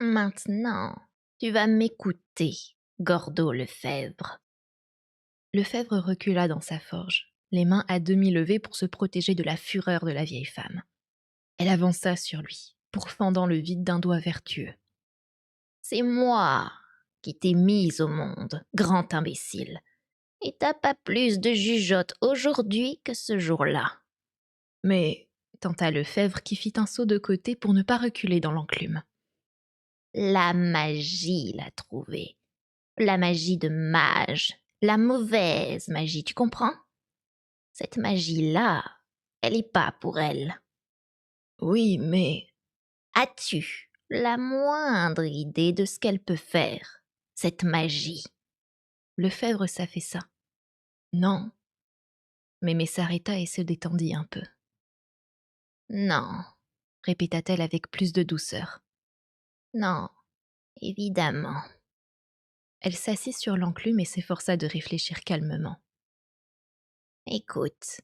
Maintenant, tu vas m'écouter, Gordo Lefebvre. Lefebvre recula dans sa forge, les mains à demi levées pour se protéger de la fureur de la vieille femme. Elle avança sur lui, pourfendant le vide d'un doigt vertueux. C'est moi qui t'ai mise au monde, grand imbécile. Et t'as pas plus de jugeote aujourd'hui que ce jour-là. Mais, tenta Lefebvre qui fit un saut de côté pour ne pas reculer dans l'enclume. La magie l'a trouvé. La magie de mage. La mauvaise magie, tu comprends? Cette magie-là, elle est pas pour elle. Oui, mais... As-tu la moindre idée de ce qu'elle peut faire, cette magie? Lefebvre s'affaissa. Non. Mémé s'arrêta et se détendit un peu. Non, répéta-t-elle avec plus de douceur. Non, évidemment. Elle s'assit sur l'enclume et s'efforça de réfléchir calmement. Écoute,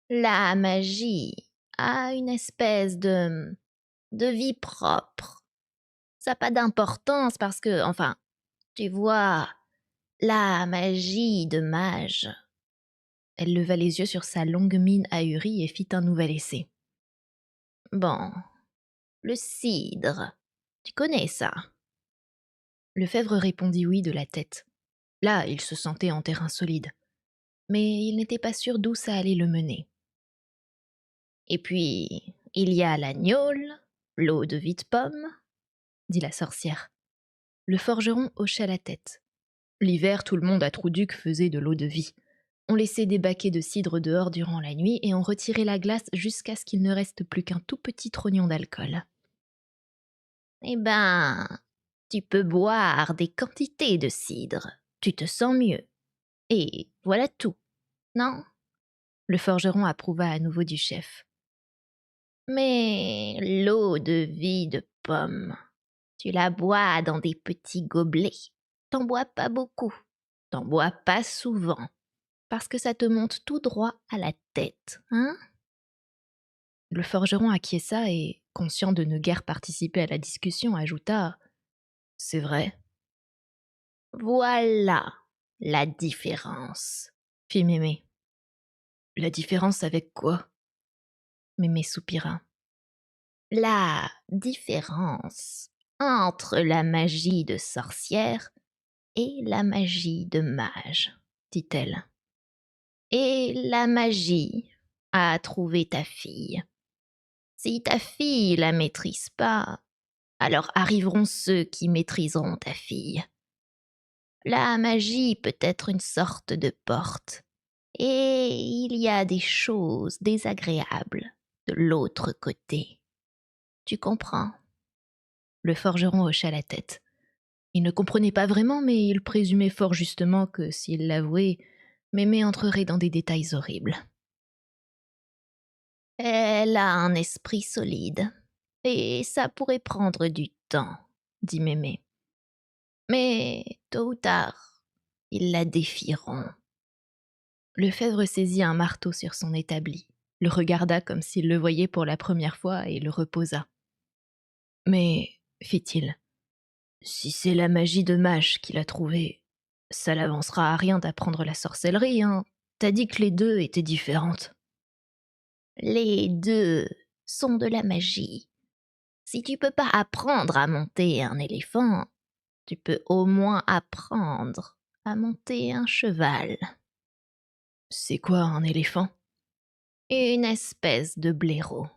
la magie a une espèce de vie propre. Ça n'a pas d'importance parce que, enfin, tu vois, la magie de mage. Elle leva les yeux sur sa longue mine ahurie et fit un nouvel essai. Bon, le cidre, tu connais ça? Lefebvre répondit oui de la tête. Là, il se sentait en terrain solide. Mais il n'était pas sûr d'où ça allait le mener. Et puis, il y a la gnôle, l'eau de vie de pomme, dit la sorcière. Le forgeron hocha la tête. L'hiver, tout le monde à Trouduc faisait de l'eau de vie. On laissait des baquets de cidre dehors durant la nuit et on retirait la glace jusqu'à ce qu'il ne reste plus qu'un tout petit trognon d'alcool. Eh ben, tu peux boire des quantités de cidre. Tu te sens mieux. Et voilà tout, non? Le forgeron approuva à nouveau du chef. Mais l'eau de vie de pomme, tu la bois dans des petits gobelets. T'en bois pas beaucoup. T'en bois pas souvent. Parce que ça te monte tout droit à la tête, hein? Le forgeron acquiesça et, conscient de ne guère participer à la discussion, ajouta « C'est vrai. » Voilà la différence, fit Mémé. La différence avec quoi? Mémé soupira. La différence entre la magie de sorcière et la magie de mage, dit-elle. Et la magie a trouvé ta fille. Si ta fille la maîtrise pas, alors arriveront ceux qui maîtriseront ta fille. La magie peut être une sorte de porte, et il y a des choses désagréables de l'autre côté. Tu comprends? Le forgeron hocha la tête. Il ne comprenait pas vraiment, mais il présumait fort justement que s'il l'avouait, Mémé entrerait dans des détails horribles. Elle a un esprit solide, et ça pourrait prendre du temps, dit Mémé. Mais tôt ou tard, ils la défieront. Lefebvre saisit un marteau sur son établi, le regarda comme s'il le voyait pour la première fois et le reposa. Mais, fit-il, si c'est la magie de mage qu'il a trouvée, ça l'avancera à rien d'apprendre la sorcellerie, hein. T'as dit que les deux étaient différentes. Les deux sont de la magie. Si tu peux pas apprendre à monter un éléphant, tu peux au moins apprendre à monter un cheval. C'est quoi un éléphant? Une espèce de blaireau,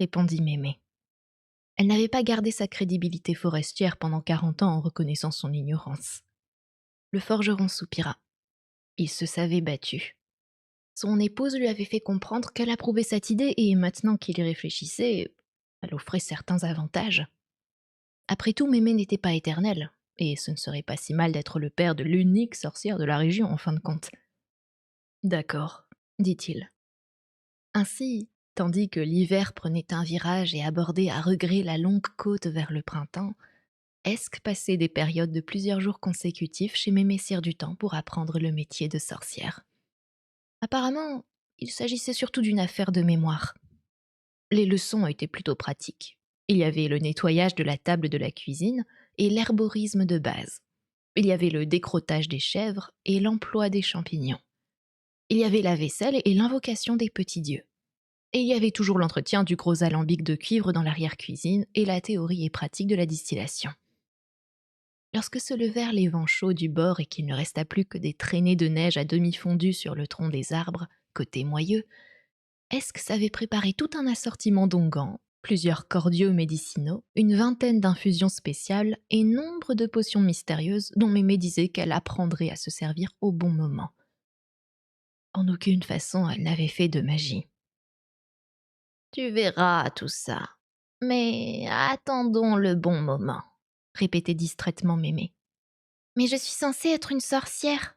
répondit Mémé. Elle n'avait pas gardé sa crédibilité forestière pendant 40 ans en reconnaissant son ignorance. Le forgeron soupira. Il se savait battu. Son épouse lui avait fait comprendre qu'elle approuvait cette idée et maintenant qu'il y réfléchissait, elle offrait certains avantages. Après tout, Mémé n'était pas éternelle, et ce ne serait pas si mal d'être le père de l'unique sorcière de la région en fin de compte. D'accord, dit-il. Ainsi, tandis que l'hiver prenait un virage et abordait à regret la longue côte vers le printemps, Esk passait des périodes de plusieurs jours consécutifs chez Mémé Cyr du Temps pour apprendre le métier de sorcière. Apparemment, il s'agissait surtout d'une affaire de mémoire. Les leçons étaient plutôt pratiques. Il y avait le nettoyage de la table de la cuisine et l'herborisme de base. Il y avait le décrottage des chèvres et l'emploi des champignons. Il y avait la vaisselle et l'invocation des petits dieux. Et il y avait toujours l'entretien du gros alambic de cuivre dans l'arrière-cuisine et la théorie et pratique de la distillation. Lorsque se levèrent les vents chauds du bord et qu'il ne resta plus que des traînées de neige à demi fondues sur le tronc des arbres, côté moyeux, Esk savait préparer tout un assortiment d'onguents, plusieurs cordiaux médicinaux, une vingtaine d'infusions spéciales et nombre de potions mystérieuses dont Mémé disait qu'elle apprendrait à se servir au bon moment. En aucune façon elle n'avait fait de magie. Tu verras tout ça. Mais attendons le bon moment, répétait distraitement Mémé. Mais je suis censée être une sorcière.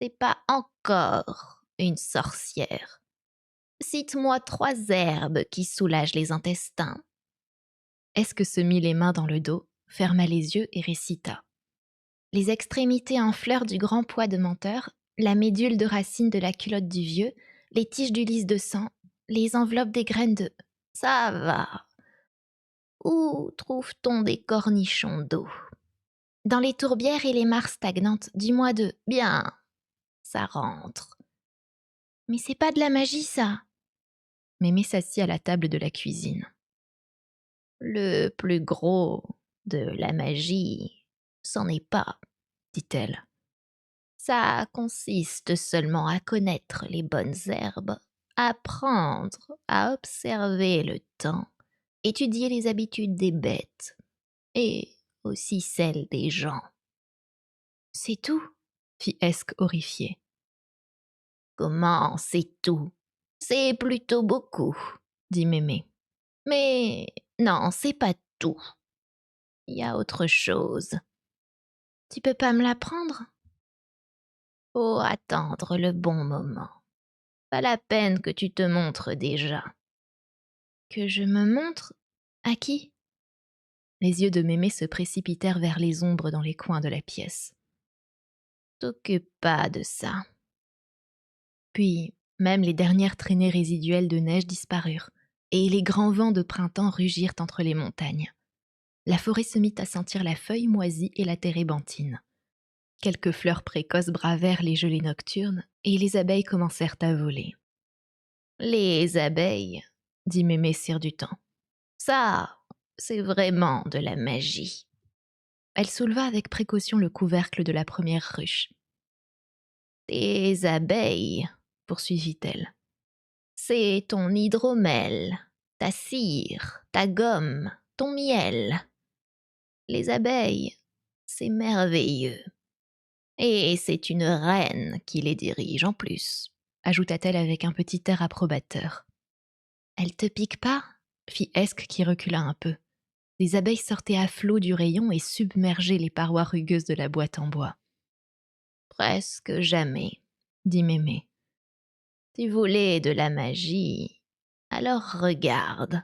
C'est pas encore une sorcière. Cite-moi 3 herbes qui soulagent les intestins. Esk se mit les mains dans le dos, ferma les yeux et récita. Les extrémités en fleurs du grand pois de menteur, la médule de racine de la culotte du vieux, les tiges du lys de sang, les enveloppes des graines de... Ça va. Où trouve-t-on des cornichons d'eau? Dans les tourbières et les mares stagnantes, dis-moi de... Bien, ça rentre. Mais c'est pas de la magie, ça. Mémé s'assit à la table de la cuisine. Le plus gros de la magie, c'en est pas, dit-elle. Ça consiste seulement à connaître les bonnes herbes, apprendre à observer le temps, étudier les habitudes des bêtes et aussi celles des gens. C'est tout, fit Esk horrifié. Comment c'est tout? C'est plutôt beaucoup, dit Mémé. Mais non, c'est pas tout. Il y a autre chose. Tu peux pas me l'apprendre? Faut attendre le bon moment. Pas la peine que tu te montres déjà. Que je me montre? À qui? Les yeux de Mémé se précipitèrent vers les ombres dans les coins de la pièce. T'occupe pas de ça. Puis, même les dernières traînées résiduelles de neige disparurent, et les grands vents de printemps rugirent entre les montagnes. La forêt se mit à sentir la feuille moisie et la térébenthine. Quelques fleurs précoces bravèrent les gelées nocturnes, et les abeilles commencèrent à voler. Les abeilles, dit Mémé Cire du Temps. Ça, c'est vraiment de la magie. Elle souleva avec précaution le couvercle de la première ruche. Tes abeilles, poursuivit-elle. C'est ton hydromel, ta cire, ta gomme, ton miel. Les abeilles, c'est merveilleux. Et c'est une reine qui les dirige en plus, ajouta-t-elle avec un petit air approbateur. Elle te pique pas? Fit Esk qui recula un peu. Les abeilles sortaient à flot du rayon et submergeaient les parois rugueuses de la boîte en bois. Presque jamais, dit Mémé. Tu voulais de la magie, alors regarde.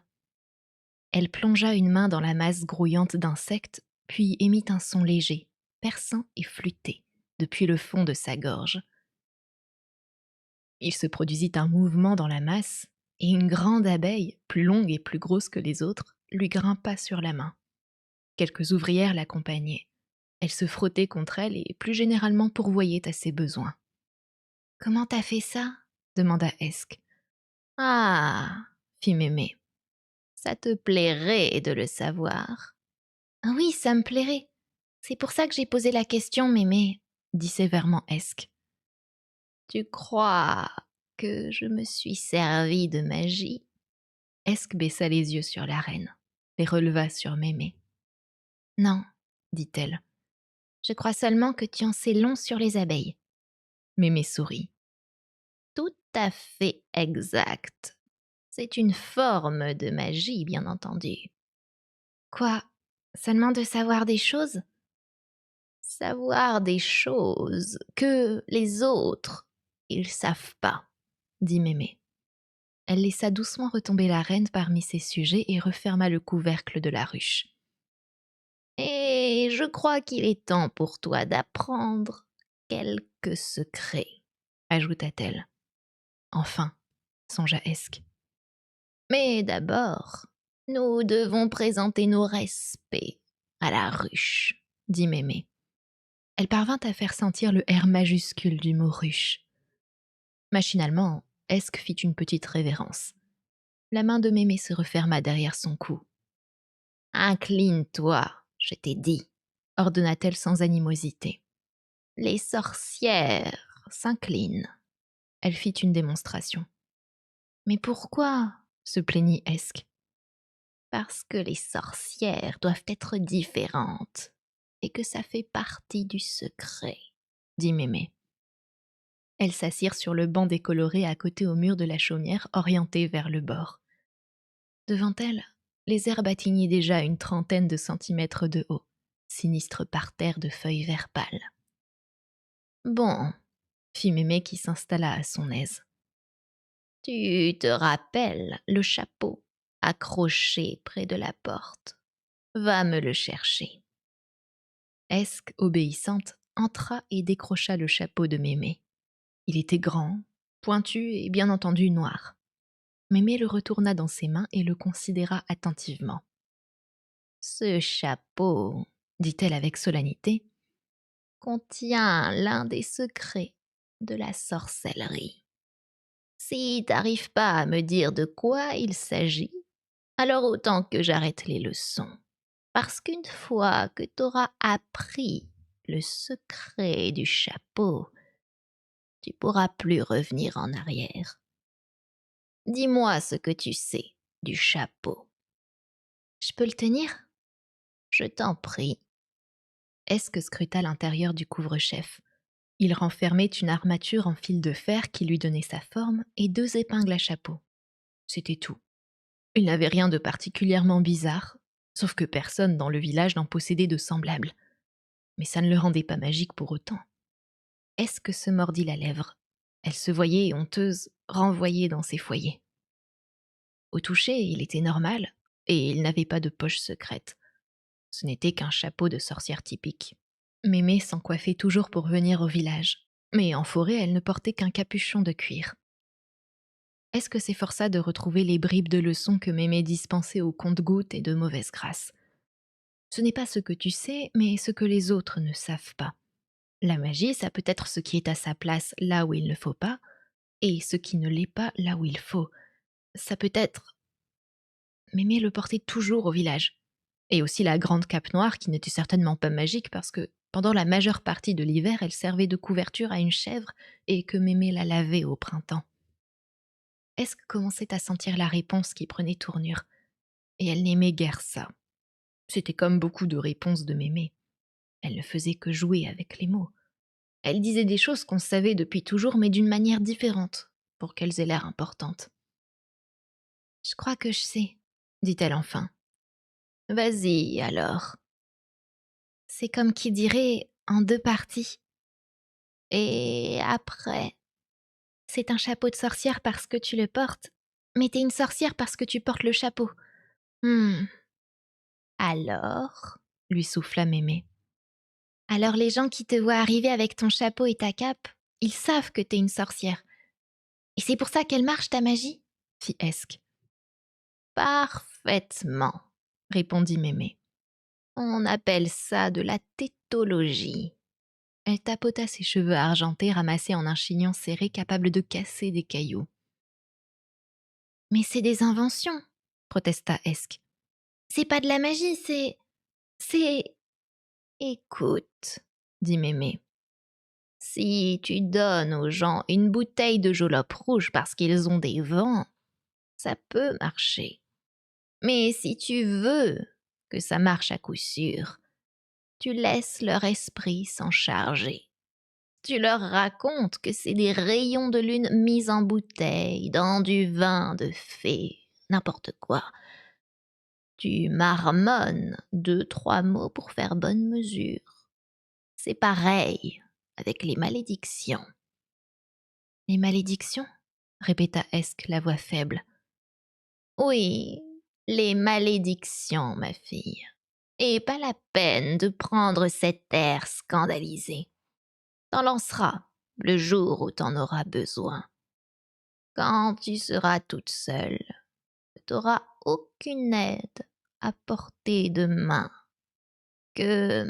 Elle plongea une main dans la masse grouillante d'insectes, puis émit un son léger, perçant et flûté, depuis le fond de sa gorge. Il se produisit un mouvement dans la masse, et une grande abeille, plus longue et plus grosse que les autres, lui grimpa sur la main. Quelques ouvrières l'accompagnaient. Elle se frottait contre elle et plus généralement pourvoyait à ses besoins. « Comment t'as fait ça ?» demanda Esk. « Ah !» fit Mémé. « Ça te plairait de le savoir. »« Ah oui, ça me plairait. C'est pour ça que j'ai posé la question, Mémé, » dit sévèrement Esk. « Tu crois que je me suis servi de magie ?» Esk baissa les yeux sur la reine, les releva sur Mémé. « Non, » dit-elle. « Je crois seulement que tu en sais long sur les abeilles. » Mémé sourit. « Tout à fait exact. C'est une forme de magie, bien entendu. »« Quoi? Seulement de savoir des choses ?»« Savoir des choses que les autres, ils savent pas, » dit Mémé. Elle laissa doucement retomber la reine parmi ses sujets et referma le couvercle de la ruche. « Et je crois qu'il est temps pour toi d'apprendre quelques secrets, » ajouta-t-elle. Enfin, songea Esk. Mais d'abord, Nous devons présenter nos respects à la ruche, dit Mémé. Elle parvint à faire sentir le R majuscule du mot ruche. Machinalement, Esk fit une petite révérence. La main de Mémé se referma derrière son cou. Incline-toi, je t'ai dit, Ordonna-t-elle sans animosité. les sorcières s'inclinent. Elle fit une démonstration. Mais pourquoi? Se plaignit Esk. Parce que les sorcières doivent être différentes et que ça fait partie du secret, dit Mémé. Elles s'assirent sur le banc décoloré à côté au mur de la chaumière orienté vers le bord. Devant elles, les herbes atteignaient déjà une trentaine de centimètres de haut, sinistre parterre de feuilles vert pâle. Bon, Fit Mémé qui s'installa à son aise. tu te rappelles le chapeau accroché près de la porte. Va me le chercher. Esk, obéissante, entra et décrocha le chapeau de Mémé. Il était grand, pointu et bien entendu noir. Mémé le retourna dans ses mains et le considéra attentivement. Ce chapeau, Dit-elle avec solennité, contient l'un des secrets de la sorcellerie. Si t'arrives pas à me dire de quoi il s'agit, alors autant que j'arrête les leçons. Parce qu'une fois que t'auras appris le secret du chapeau, tu pourras plus revenir en arrière. Dis-moi ce que tu sais du chapeau. je peux le tenir? Je t'en prie. Esk scruta l'intérieur du couvre-chef. Il renfermait une armature en fil de fer qui lui donnait sa forme et 2 épingles à chapeau. C'était tout. Il n'avait rien de particulièrement bizarre, sauf que personne dans le village n'en possédait de semblable. Mais ça ne le rendait pas magique pour autant. Esk se mordit la lèvre. Elle se voyait, honteuse, renvoyée dans ses foyers. Au toucher, il était normal, et il n'avait pas de poche secrète. Ce n'était qu'un chapeau de sorcière typique. Mémé s'en coiffait toujours pour venir au village, mais en forêt, elle ne portait qu'un capuchon de cuir. Est-ce s'efforça de retrouver les bribes de leçons que Mémé dispensait aux compte-gouttes et de mauvaise grâce. Ce n'est pas ce que tu sais, mais ce que les autres ne savent pas. La magie, ça peut être ce qui est à sa place là où il ne faut pas, et ce qui ne l'est pas là où il faut. Ça peut être... Mémé le portait toujours au village. Et aussi la grande cape noire qui n'était certainement pas magique parce que pendant la majeure partie de l'hiver, elle servait de couverture à une chèvre et que Mémé la lavait au printemps. Esk commençait à sentir la réponse qui prenait tournure. Et elle n'aimait guère ça. C'était comme beaucoup de réponses de Mémé. Elle ne faisait que jouer avec les mots. Elle disait des choses qu'on savait depuis toujours, mais d'une manière différente, pour qu'elles aient l'air importantes. Je crois que je sais, dit-elle enfin. Vas-y alors. C'est comme qui dirait en 2 parties. Et après, C'est un chapeau de sorcière parce que tu le portes, mais t'es une sorcière parce que tu portes le chapeau. Alors, Lui souffla Mémé. Alors les gens qui te voient arriver avec ton chapeau et ta cape, ils savent que t'es une sorcière. Et c'est pour ça qu'elle marche ta magie, fit Esk. parfaitement, Répondit Mémé. on appelle ça de la tétologie. Elle tapota ses cheveux argentés ramassés en un chignon serré capable de casser des cailloux. Mais c'est des inventions, protesta Esk. C'est pas de la magie, c'est... Écoute, dit Mémé, si tu donnes aux gens une bouteille de jolope rouge parce qu'ils ont des vents, ça peut marcher. Mais si tu veux que ça marche à coup sûr, tu laisses leur esprit s'en charger. Tu leur racontes que c'est des rayons de lune mis en bouteille dans du vin de fée, n'importe quoi. Tu marmonnes 2, 3 mots pour faire bonne mesure. C'est pareil avec les malédictions. Les malédictions répéta Esk la voix faible. Oui, les malédictions, ma fille. Et pas la peine de prendre cet air scandalisé. T'en lanceras le jour où t'en auras besoin. Quand tu seras toute seule, t'auras aucune aide à portée de main, que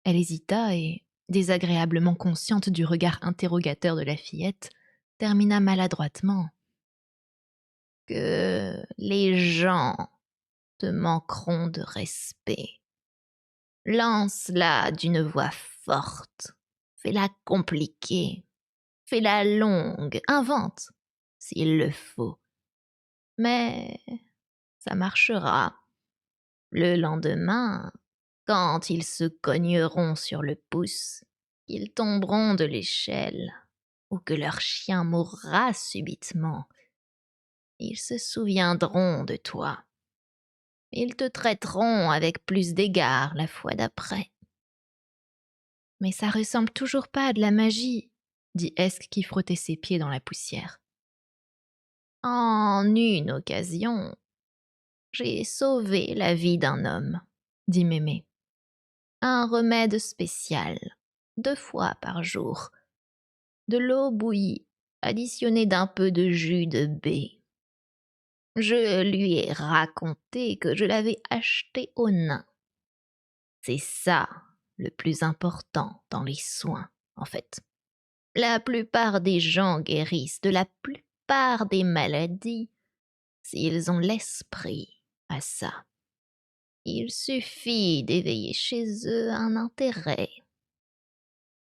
Elle hésita et, désagréablement consciente du regard interrogateur de la fillette, termina maladroitement. que les gens te manqueront de respect. Lance-la d'une voix forte, fais-la compliquée, fais-la longue, invente, s'il le faut. Mais ça marchera. Le lendemain, quand ils se cogneront sur le pouce, qu'ils tomberont de l'échelle, ou que leur chien mourra subitement, ils se souviendront de toi. Ils te traiteront avec plus d'égard la fois d'après. Mais ça ressemble toujours pas à de la magie, dit Esk qui frottait ses pieds dans la poussière. En une occasion, j'ai sauvé la vie d'un homme, Dit Mémé. un remède spécial, 2 fois par jour. De l'eau bouillie, additionnée d'un peu de jus de baie. Je lui ai raconté que je l'avais acheté au nain. C'est ça le plus important dans les soins, en fait. La plupart des gens guérissent de la plupart des maladies s'ils ont l'esprit à ça. Il suffit d'éveiller chez eux un intérêt.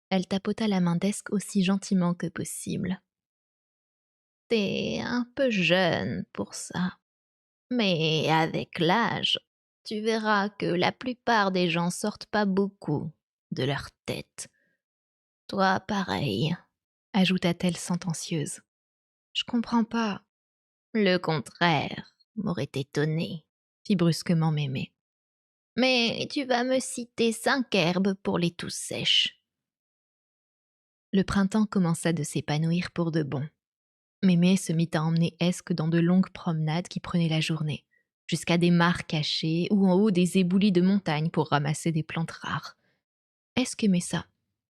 Elle tapota la main d'Esk aussi gentiment que possible. T'es un peu jeune pour ça, mais avec l'âge, tu verras que la plupart des gens sortent pas beaucoup de leur tête. Toi, pareil. Ajouta-t-elle sentencieuse. Je comprends pas, Le contraire m'aurait étonné. fit brusquement Mémé. Mais tu vas me citer 5 herbes pour les toux sèches. Le printemps commença de s'épanouir pour de bon. Mémé se mit à emmener Esk dans de longues promenades qui prenaient la journée, jusqu'à des mares cachées ou en haut des éboulis de montagne pour ramasser des plantes rares. Esk aimait ça,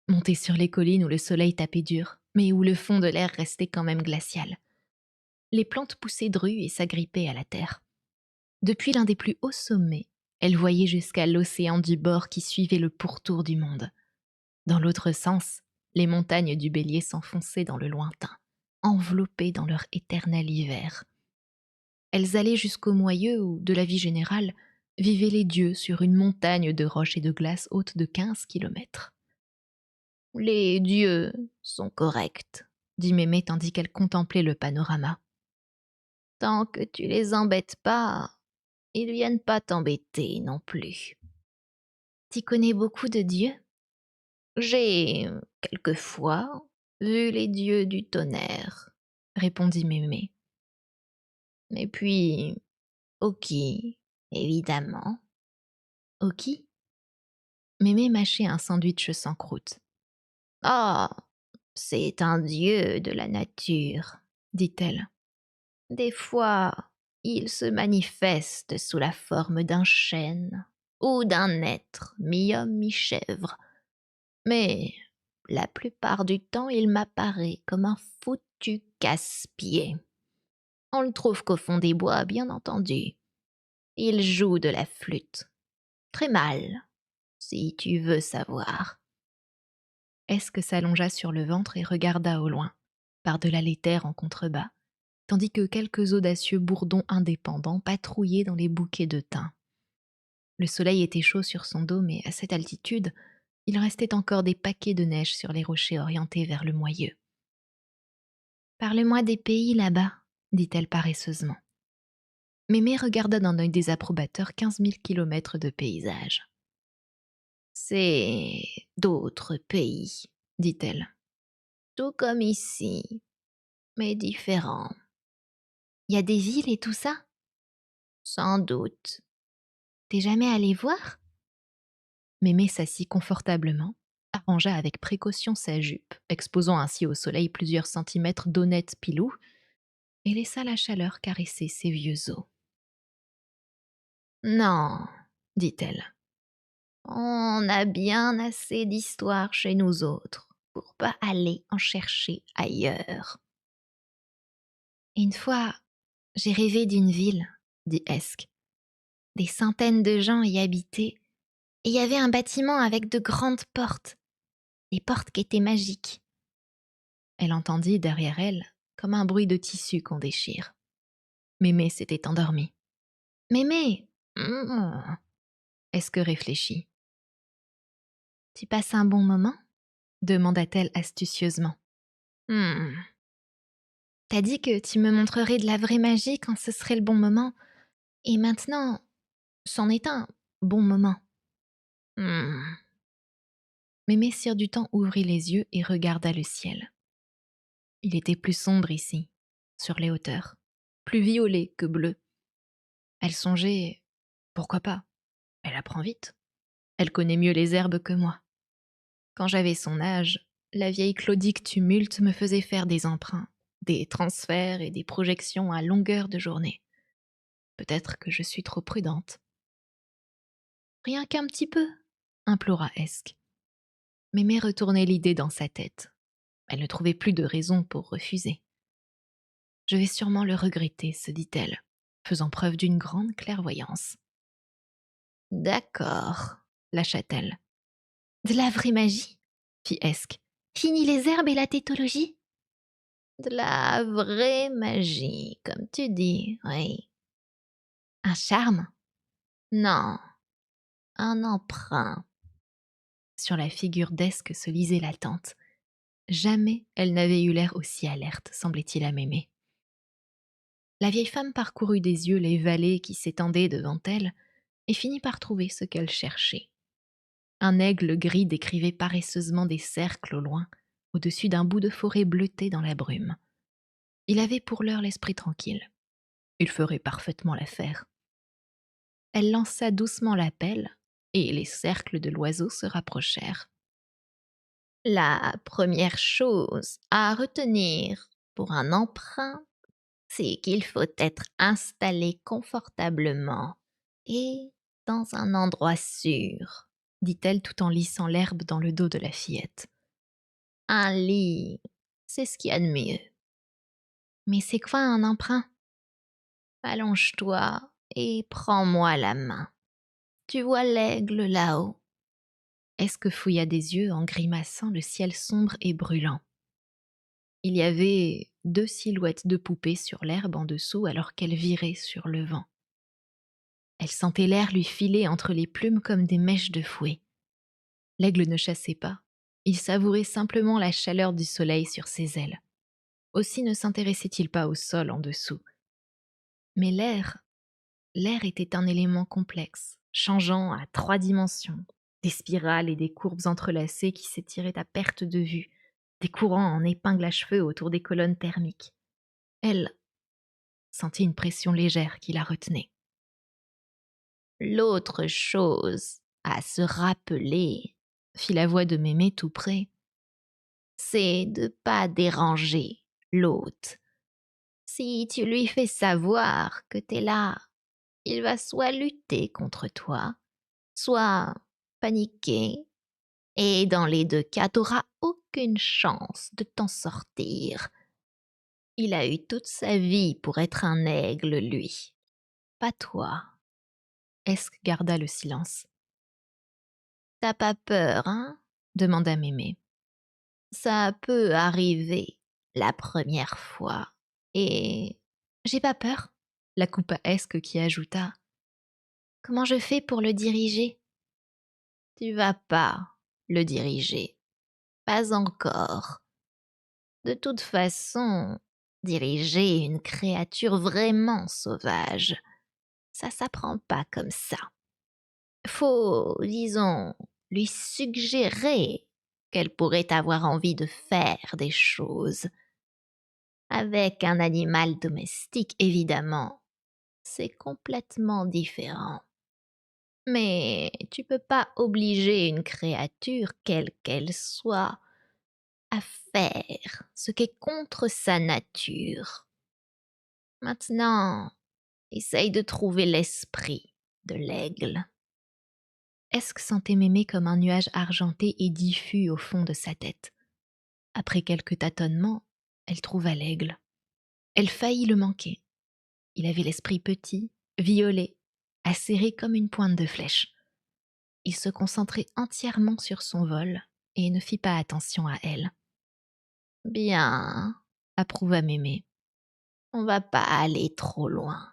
monter sur les collines où le soleil tapait dur, mais où le fond de l'air restait quand même glacial. Les plantes poussaient drues et s'agrippaient à la terre. Depuis l'un des plus hauts sommets, elle voyait jusqu'à l'océan du bord qui suivait le pourtour du monde. Dans l'autre sens, les montagnes du Bélier s'enfonçaient dans le lointain, enveloppées dans leur éternel hiver. Elles allaient jusqu'au Moyeu où, de la vie générale, vivaient les dieux sur une montagne de roches et de glace haute de 15 kilomètres. Les dieux sont corrects, Dit Mémé tandis qu'elle contemplait le panorama. tant que tu les embêtes pas, ils viennent pas t'embêter non plus. T'y connais beaucoup de dieux? J'ai, quelquefois, vu les dieux du tonnerre. Répondit Mémé. Et puis, Oki, évidemment. Oki? Mémé mâchait un sandwich sans croûte. Ah, c'est un dieu de la nature. Dit-elle. Des fois, il se manifeste sous la forme d'un chêne ou d'un être mi-homme, mi-chèvre. Mais la plupart du temps, il m'apparaît comme un foutu casse-pied. On le trouve qu'au fond des bois, bien entendu. Il joue de la flûte. Très mal, si tu veux savoir. Esk s'allongea sur le ventre et regarda au loin, par-delà les terres en contrebas, tandis que quelques audacieux bourdons indépendants patrouillaient dans les bouquets de thym. Le soleil était chaud sur son dos, mais à cette altitude, il restait encore des paquets de neige sur les rochers orientés vers le Moyeu. « Parle-moi des pays là-bas, dit-elle paresseusement. Mémé regarda d'un œil désapprobateur 15 000 kilomètres de paysage. C'est d'autres pays, Dit-elle. tout comme ici, mais différents, Y a des villes et tout ça? sans doute. T'es jamais allé voir? Mémé s'assit confortablement, arrangea avec précaution sa jupe, exposant ainsi au soleil plusieurs centimètres d'honnête pilou, et laissa la chaleur caresser ses vieux os. Non, Dit-elle. on a bien assez d'histoires chez nous autres pour pas aller en chercher ailleurs. Une fois, j'ai rêvé d'une ville, dit Esk. Des centaines de gens y habitaient, et il y avait un bâtiment avec de grandes portes, des portes qui étaient magiques. Elle entendit derrière elle comme un bruit de tissu qu'on déchire. Mémé s'était endormie. Mémé, Esk réfléchit. tu passes un bon moment? Demanda-t-elle astucieusement. Hmm. T'as dit que tu me montrerais de la vraie magie quand ce serait le bon moment, et maintenant, c'en est un bon moment. Hmm. Mémé Sire-du-Temps ouvrit les yeux et regarda le ciel. Il était plus sombre ici, sur les hauteurs, plus violet que bleu. Elle songeait, pourquoi pas? Elle apprend vite. Elle connaît mieux les herbes que moi. Quand j'avais son âge, la vieille Claudique tumulte me faisait faire des emprunts, des transferts et des projections à longueur de journée. Peut-être que je suis trop prudente. Rien qu'un petit peu, Implora Esk. Mémé retournait l'idée dans sa tête. Elle ne trouvait plus de raison pour refuser. Je vais sûrement le regretter, se dit-elle, faisant preuve d'une grande clairvoyance. D'accord. Lâcha-t-elle. De la vraie magie? Fit Esk. Fini les herbes et la tétologie? De la vraie magie, comme tu dis, oui. Un charme? Non, un emprunt. Sur la figure d'Esk se lisait l'attente. Jamais elle n'avait eu l'air aussi alerte, semblait-il à Mémé. La vieille femme parcourut des yeux les vallées qui s'étendaient devant elle et finit par trouver ce qu'elle cherchait. Un aigle gris décrivait paresseusement des cercles au loin, au-dessus d'un bout de forêt bleutée dans la brume. Il avait pour l'heure l'esprit tranquille. Il ferait parfaitement l'affaire. Elle lança doucement la pelle, et les cercles de l'oiseau se rapprochèrent. La première chose à retenir pour un emprunt, c'est qu'il faut être installé confortablement et dans un endroit sûr, dit-elle tout en lissant l'herbe dans le dos de la fillette. Un lit, c'est ce qu'il y a de mieux. Mais c'est quoi un emprunt? Allonge-toi et prends-moi la main. Tu vois l'aigle là-haut? Esk fouilla des yeux en grimaçant le ciel sombre et brûlant. Il y avait 2 silhouettes de poupées sur l'herbe en dessous alors qu'elle virait sur le vent. Elle sentait l'air lui filer entre les plumes comme des mèches de fouet. L'aigle ne chassait pas, il savourait simplement la chaleur du soleil sur ses ailes. Aussi ne s'intéressait-il pas au sol en dessous. Mais l'air était un élément complexe, changeant à 3 dimensions, des spirales et des courbes entrelacées qui s'étiraient à perte de vue, des courants en épingles à cheveux autour des colonnes thermiques. Elle sentit une pression légère qui la retenait. L'autre chose à se rappeler, Fit la voix de Mémé tout près. c'est de pas déranger l'hôte. Si tu lui fais savoir que t'es là, il va soit lutter contre toi, soit paniquer, et dans les 2 cas, t'auras aucune chance de t'en sortir. Il a eu toute sa vie pour être un aigle, lui, pas toi. Esk garda le silence. T'as pas peur, hein? Demanda Mémé. Ça peut arriver la première fois. Et j'ai pas peur. La coupa Esk qui ajouta. Comment je fais pour le diriger? Tu vas pas le diriger. Pas encore. De toute façon, diriger une créature vraiment sauvage, ça s'apprend pas comme ça. Faut, disons, lui suggérer qu'elle pourrait avoir envie de faire des choses. Avec un animal domestique, évidemment, c'est complètement différent. Mais tu peux pas obliger une créature, quelle qu'elle soit, à faire ce qui est contre sa nature. Maintenant, essaye de trouver l'esprit de l'aigle. Esk sentait Mémé comme un nuage argenté et diffus au fond de sa tête. Après quelques tâtonnements, elle trouva l'aigle. Elle faillit le manquer. Il avait l'esprit petit, violet, acéré comme une pointe de flèche. Il se concentrait entièrement sur son vol et ne fit pas attention à elle. Bien, Approuva Mémé. on va pas aller trop loin.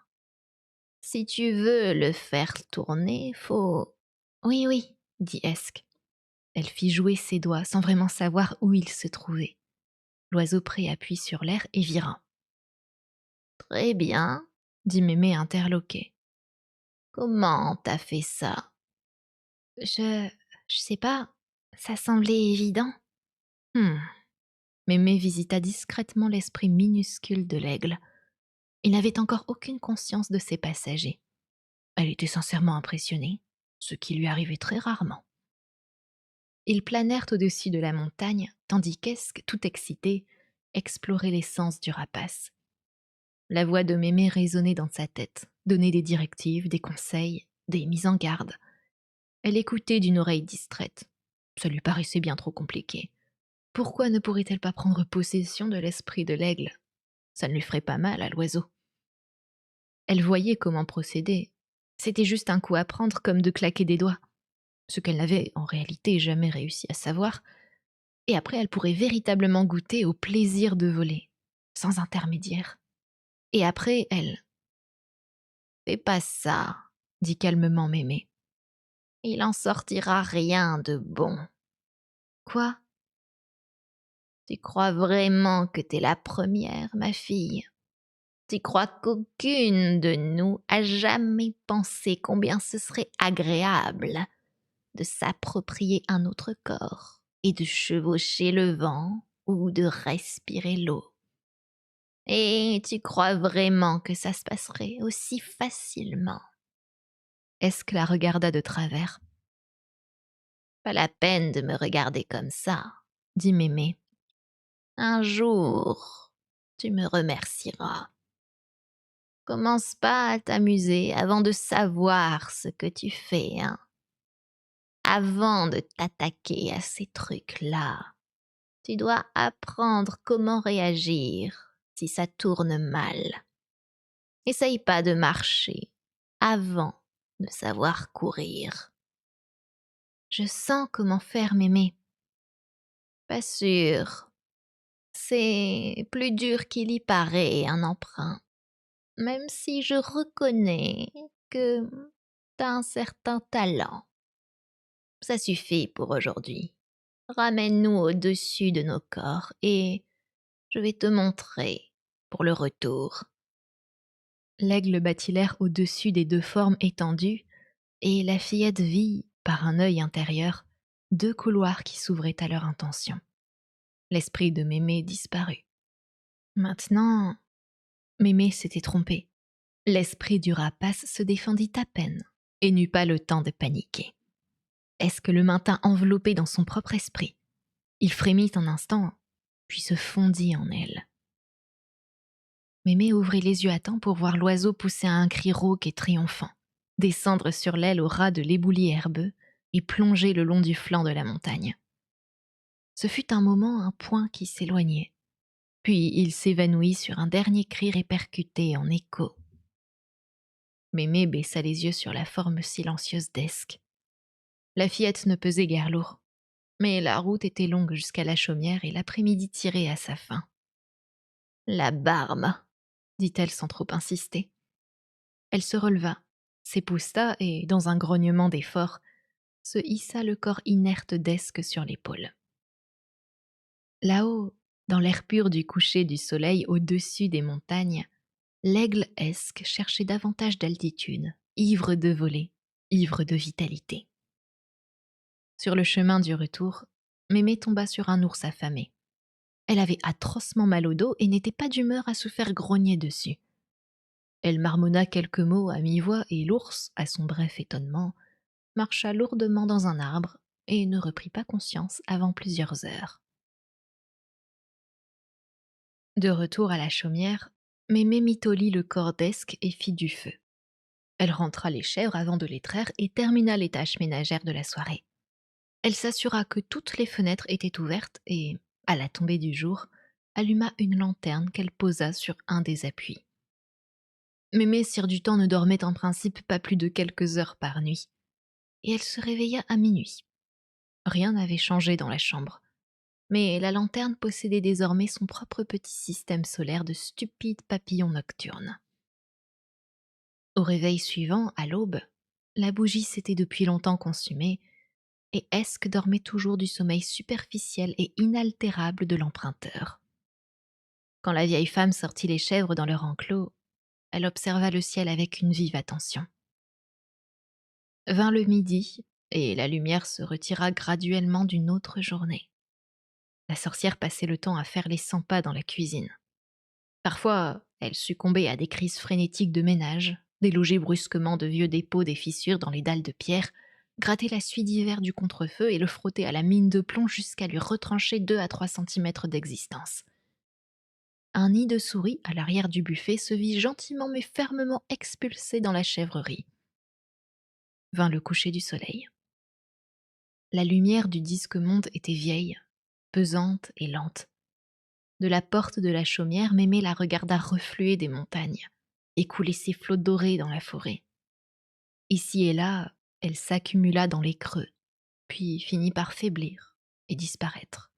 Si tu veux le faire tourner, faut... Oui, oui, dit Esk. Elle fit jouer ses doigts sans vraiment savoir où il se trouvait. L'oiseau prêt appuie sur l'air et vira. Très bien. Dit Mémé interloquée. Comment t'as fait ça? Je sais pas, ça semblait évident. Hmm. Mémé visita discrètement l'esprit minuscule de l'aigle. Il n'avait encore aucune conscience de ses passagers. Elle était sincèrement impressionnée, ce qui lui arrivait très rarement. Ils planèrent au-dessus de la montagne, tandis qu'Esk, tout excité, explorait l'essence du rapace. La voix de Mémé résonnait dans sa tête, donnait des directives, des conseils, des mises en garde. Elle écoutait d'une oreille distraite. Ça lui paraissait bien trop compliqué. Pourquoi ne pourrait-elle pas prendre possession de l'esprit de l'aigle? Ça ne lui ferait pas mal à l'oiseau. Elle voyait comment procéder. C'était juste un coup à prendre comme de claquer des doigts, ce qu'elle n'avait en réalité jamais réussi à savoir, et après elle pourrait véritablement goûter au plaisir de voler, sans intermédiaire. Et après, elle... Fais pas ça. dit calmement Mémé. Il en sortira rien de bon. Quoi? Tu crois vraiment que t'es la première, ma fille? Tu crois qu'aucune de nous a jamais pensé combien ce serait agréable de s'approprier un autre corps et de chevaucher le vent ou de respirer l'eau? Et tu crois vraiment que ça se passerait aussi facilement? Esk la regarda de travers, Pas la peine de me regarder comme ça. dit Mémé. Un jour, tu me remercieras. Commence pas à t'amuser avant de savoir ce que tu fais, hein. Avant de t'attaquer à ces trucs-là, tu dois apprendre comment réagir si ça tourne mal. Essaye pas de marcher avant de savoir courir. Je sens comment faire, Mémé. Pas sûr. C'est plus dur qu'il y paraît, un emprunt. Même si je reconnais que t'as un certain talent. Ça suffit pour aujourd'hui. Ramène-nous au-dessus de nos corps et je vais te montrer pour le retour. L'aigle battit l'air au-dessus des deux formes étendues, et la fillette vit, par un œil intérieur, deux couloirs qui s'ouvraient à leur intention. L'esprit de Mémé disparut. Maintenant, Mémé s'était trompée. L'esprit du rapace se défendit à peine et n'eut pas le temps de paniquer. Est-ce que le maintint enveloppé dans son propre esprit? Il frémit un instant, puis se fondit en elle. Mémé ouvrit les yeux à temps pour voir l'oiseau pousser un cri rauque et triomphant, descendre sur l'aile au ras de l'éboulis herbeux et plonger le long du flanc de la montagne. Ce fut un moment un point qui s'éloignait, puis il s'évanouit sur un dernier cri répercuté en écho. Mémé baissa les yeux sur la forme silencieuse d'Esk. La fillette ne pesait guère lourd, mais la route était longue jusqu'à la chaumière et l'après-midi tirait à sa fin. La barbe, dit-elle sans trop insister. Elle se releva, s'époussa et, dans un grognement d'effort, se hissa le corps inerte d'Esk sur l'épaule. Là-haut, dans l'air pur du coucher du soleil au-dessus des montagnes, l'aigle Esk cherchait davantage d'altitude, ivre de voler, ivre de vitalité. Sur le chemin du retour, Mémé tomba sur un ours affamé. Elle avait atrocement mal au dos et n'était pas d'humeur à se faire grogner dessus. Elle marmonna quelques mots à mi-voix et l'ours, à son bref étonnement, marcha lourdement dans un arbre et ne reprit pas conscience avant plusieurs heures. De retour à la chaumière, Mémé mit au lit le corps d'Esk et fit du feu. Elle rentra les chèvres avant de les traire et termina les tâches ménagères de la soirée. Elle s'assura que toutes les fenêtres étaient ouvertes et, à la tombée du jour, alluma une lanterne qu'elle posa sur un des appuis. Mémé, sire du temps, ne dormait en principe pas plus de quelques heures par nuit, et elle se réveilla à minuit. Rien n'avait changé dans la chambre, mais la lanterne possédait désormais son propre petit système solaire de stupides papillons nocturnes. Au réveil suivant, à l'aube, la bougie s'était depuis longtemps consumée, et Esk dormait toujours du sommeil superficiel et inaltérable de l'emprunteur. Quand la vieille femme sortit les chèvres dans leur enclos, elle observa le ciel avec une vive attention. Vint le midi, et la lumière se retira graduellement d'une autre journée. La sorcière passait le temps à faire les 100 pas dans la cuisine. Parfois, elle succombait à des crises frénétiques de ménage, délogeait brusquement de vieux dépôts des fissures dans les dalles de pierre, grattait la suie d'hiver du contrefeu et le frottait à la mine de plomb jusqu'à lui retrancher 2 à 3 centimètres d'existence. Un nid de souris à l'arrière du buffet se vit gentiment mais fermement expulsé dans la chèvrerie. Vint le coucher du soleil. La lumière du disque-monde était vieille, pesante et lente. De la porte de la chaumière, Mémé la regarda refluer des montagnes, écouler ses flots dorés dans la forêt. Ici et là, elle s'accumula dans les creux, puis finit par faiblir et disparaître.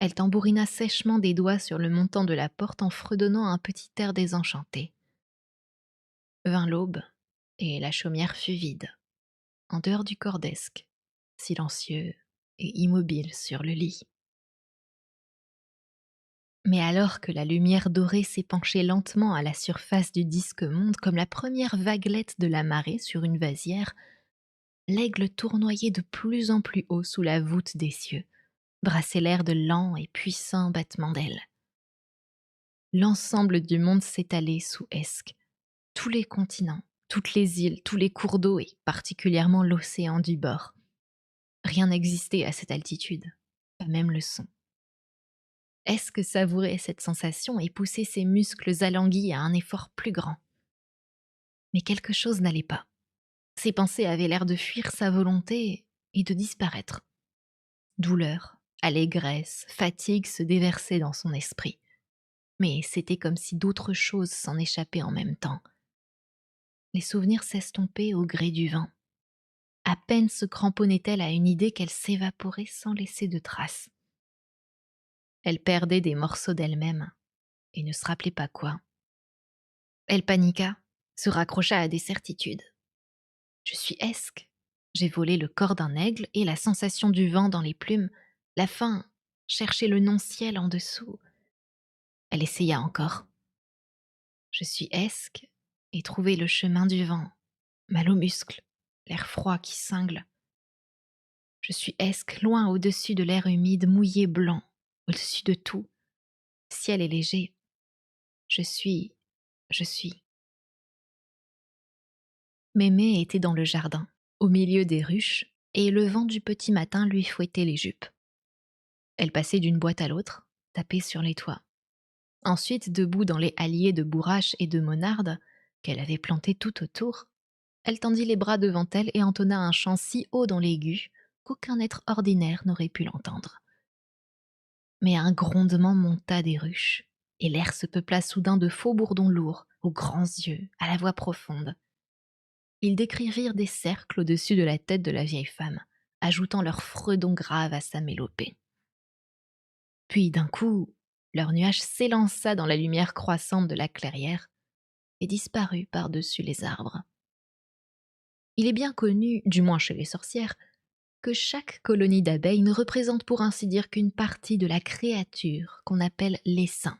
Elle tambourina sèchement des doigts sur le montant de la porte en fredonnant un petit air désenchanté. Vint l'aube, et la chaumière fut vide, en dehors du corps d'Esk, silencieux et immobile sur le lit. Mais alors que la lumière dorée s'épanchait lentement à la surface du disque-monde comme la première vaguelette de la marée sur une vasière, l'aigle tournoyait de plus en plus haut sous la voûte des cieux, brassait l'air de lents et puissants battements d'ailes. L'ensemble du monde s'étalait sous Esk, tous les continents, toutes les îles, tous les cours d'eau et particulièrement l'océan du bord. Rien n'existait à cette altitude, pas même le son. Esk savourait cette sensation et poussait ses muscles alanguis à un effort plus grand. Mais quelque chose n'allait pas. Ses pensées avaient l'air de fuir sa volonté et de disparaître. Douleur, allégresse, fatigue se déversaient dans son esprit. Mais c'était comme si d'autres choses s'en échappaient en même temps. Les souvenirs s'estompaient au gré du vent. À peine se cramponnait-elle à une idée qu'elle s'évaporait sans laisser de traces. Elle perdait des morceaux d'elle-même et ne se rappelait pas quoi. Elle paniqua, se raccrocha à des certitudes. Je suis Esk. J'ai volé le corps d'un aigle et la sensation du vent dans les plumes, la faim, chercher le non-ciel en dessous. Elle essaya encore. Je suis Esk et trouver le chemin du vent, mal aux muscles, l'air froid qui cingle. Je suis Esk, loin au-dessus de l'air humide, mouillé blanc, au-dessus de tout. Le ciel est léger. Je suis. Mémé était dans le jardin, au milieu des ruches, et le vent du petit matin lui fouettait les jupes. Elle passait d'une boîte à l'autre, tapait sur les toits. Ensuite, debout dans les halliers de bourrache et de monarde qu'elle avait plantés tout autour, elle tendit les bras devant elle et entonna un chant si haut dans l'aigu qu'aucun être ordinaire n'aurait pu l'entendre. Mais un grondement monta des ruches, et l'air se peupla soudain de faux bourdons lourds, aux grands yeux, à la voix profonde. Ils décrivirent des cercles au-dessus de la tête de la vieille femme, ajoutant leur fredon grave à sa mélopée. Puis d'un coup, leur nuage s'élança dans la lumière croissante de la clairière et disparut par-dessus les arbres. Il est bien connu, du moins chez les sorcières, que chaque colonie d'abeilles ne représente pour ainsi dire qu'une partie de la créature qu'on appelle l'essaim.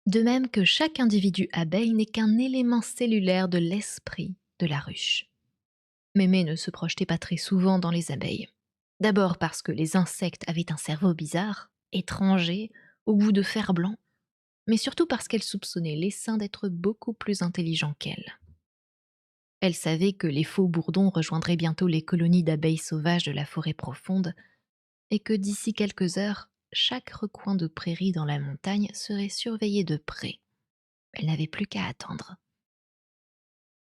De même que chaque individu abeille n'est qu'un élément cellulaire de l'esprit de la ruche. Mémé ne se projetait pas très souvent dans les abeilles. D'abord parce que les insectes avaient un cerveau bizarre, étranger, au goût de fer blanc, mais surtout parce qu'elle soupçonnait l'essaim d'être beaucoup plus intelligent qu'elle. Elle savait que les faux bourdons rejoindraient bientôt les colonies d'abeilles sauvages de la forêt profonde, et que d'ici quelques heures, chaque recoin de prairie dans la montagne serait surveillé de près. Elle n'avait plus qu'à attendre.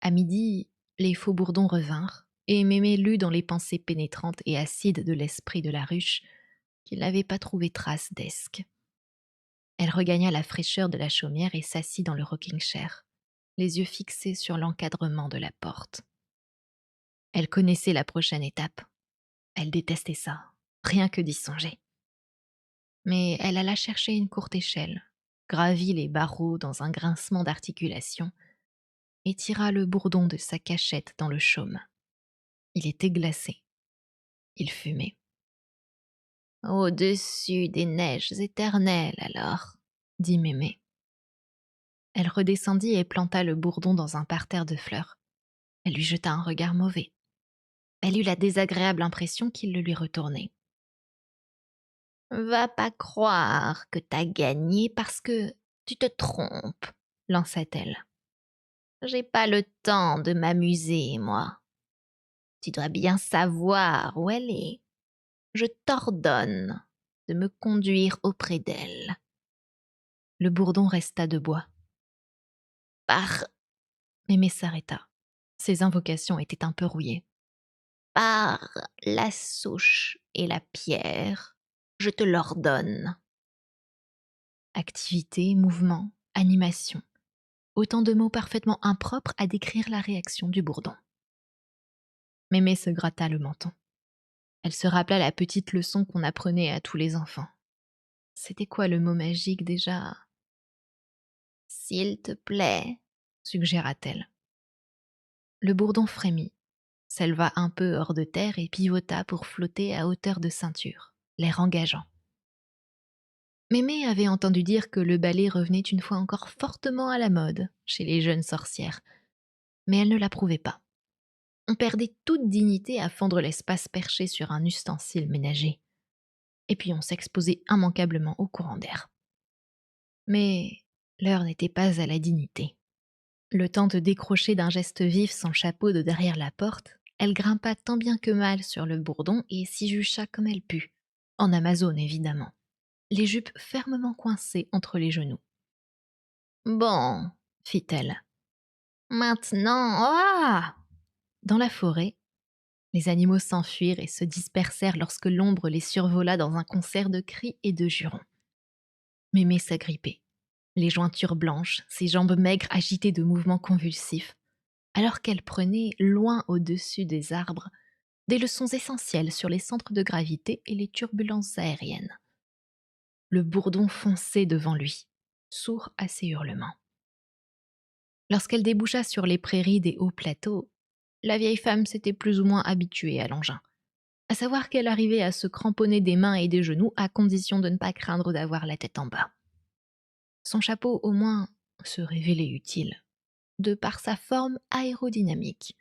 À midi, les faux bourdons revinrent, et Mémé lut dans les pensées pénétrantes et acides de l'esprit de la ruche qu'il n'avait pas trouvé trace d'Esk. Elle regagna la fraîcheur de la chaumière et s'assit dans le rocking-chair. les yeux fixés sur l'encadrement de la porte. Elle connaissait la prochaine étape. Elle détestait ça, rien que d'y songer. Mais elle alla chercher une courte échelle, gravit les barreaux dans un grincement d'articulation et tira le bourdon de sa cachette dans le chaume. Il était glacé. Il fumait. Au-dessus des neiges éternelles, alors, Dit Mémé. Elle redescendit et planta le bourdon dans un parterre de fleurs. Elle lui jeta un regard mauvais. Elle eut la désagréable impression qu'il le lui retournait. Va pas croire que t'as gagné parce que tu te trompes, Lança-t-elle. j'ai pas le temps de m'amuser, moi. Tu dois bien savoir où elle est. Je t'ordonne de me conduire auprès d'elle. Le bourdon resta de bois. Par, Mémé s'arrêta. Ses invocations étaient un peu rouillées. par la souche et la pierre, je te l'ordonne. Activité, mouvement, animation. Autant de mots parfaitement impropres à décrire la réaction du bourdon. Mémé se gratta le menton. Elle se rappela la petite leçon qu'on apprenait à tous les enfants. C'était quoi le mot magique déjà? S'il te plaît. Suggéra-t-elle. Le bourdon frémit, s'éleva un peu hors de terre et pivota pour flotter à hauteur de ceinture, l'air engageant. Mémé avait entendu dire que le ballet revenait une fois encore fortement à la mode chez les jeunes sorcières, mais elle ne l'approuvait pas. On perdait toute dignité à fendre l'espace perché sur un ustensile ménager. Et puis on s'exposait immanquablement au courant d'air. Mais l'heure n'était pas à la dignité. Le temps de décrocher d'un geste vif son chapeau de derrière la porte, elle grimpa tant bien que mal sur le bourdon et s'y jucha comme elle put, en amazone évidemment, les jupes fermement coincées entre les genoux. Bon, Fit-elle. maintenant, ah! Dans la forêt, les animaux s'enfuirent et se dispersèrent lorsque l'ombre les survola dans un concert de cris et de jurons. Mémé s'agrippait, les jointures blanches, ses jambes maigres agitées de mouvements convulsifs, alors qu'elle prenait, loin au-dessus des arbres, des leçons essentielles sur les centres de gravité et les turbulences aériennes. Le bourdon fonçait devant lui, sourd à ses hurlements. Lorsqu'elle déboucha sur les prairies des hauts plateaux, la vieille femme s'était plus ou moins habituée à l'engin, à savoir qu'elle arrivait à se cramponner des mains et des genoux à condition de ne pas craindre d'avoir la tête en bas. Son chapeau, au moins, se révélait utile, de par sa forme aérodynamique.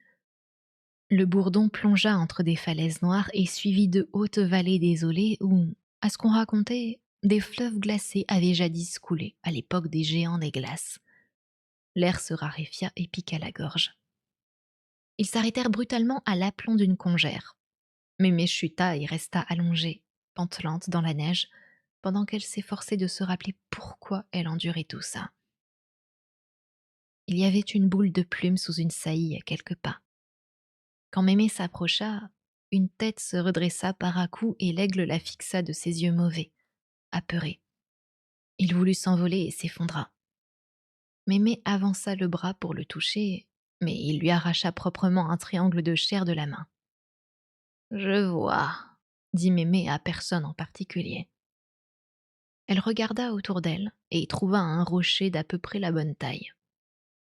Le bourdon plongea entre des falaises noires et suivit de hautes vallées désolées où, à ce qu'on racontait, des fleuves glacés avaient jadis coulé à l'époque des géants des glaces. L'air se raréfia et piqua la gorge. Ils s'arrêtèrent brutalement à l'aplomb d'une congère. Mémé chuta et resta allongée, pantelante dans la neige, pendant qu'elle s'efforçait de se rappeler pourquoi elle endurait tout ça. Il y avait une boule de plumes sous une saillie à quelques pas. Quand Mémé s'approcha, une tête se redressa par à coups et l'aigle la fixa de ses yeux mauvais, apeuré. Il voulut s'envoler et s'effondra. Mémé avança le bras pour le toucher, mais il lui arracha proprement un triangle de chair de la main. Je vois, Dit Mémé à personne en particulier. Elle regarda autour d'elle et trouva un rocher d'à peu près la bonne taille.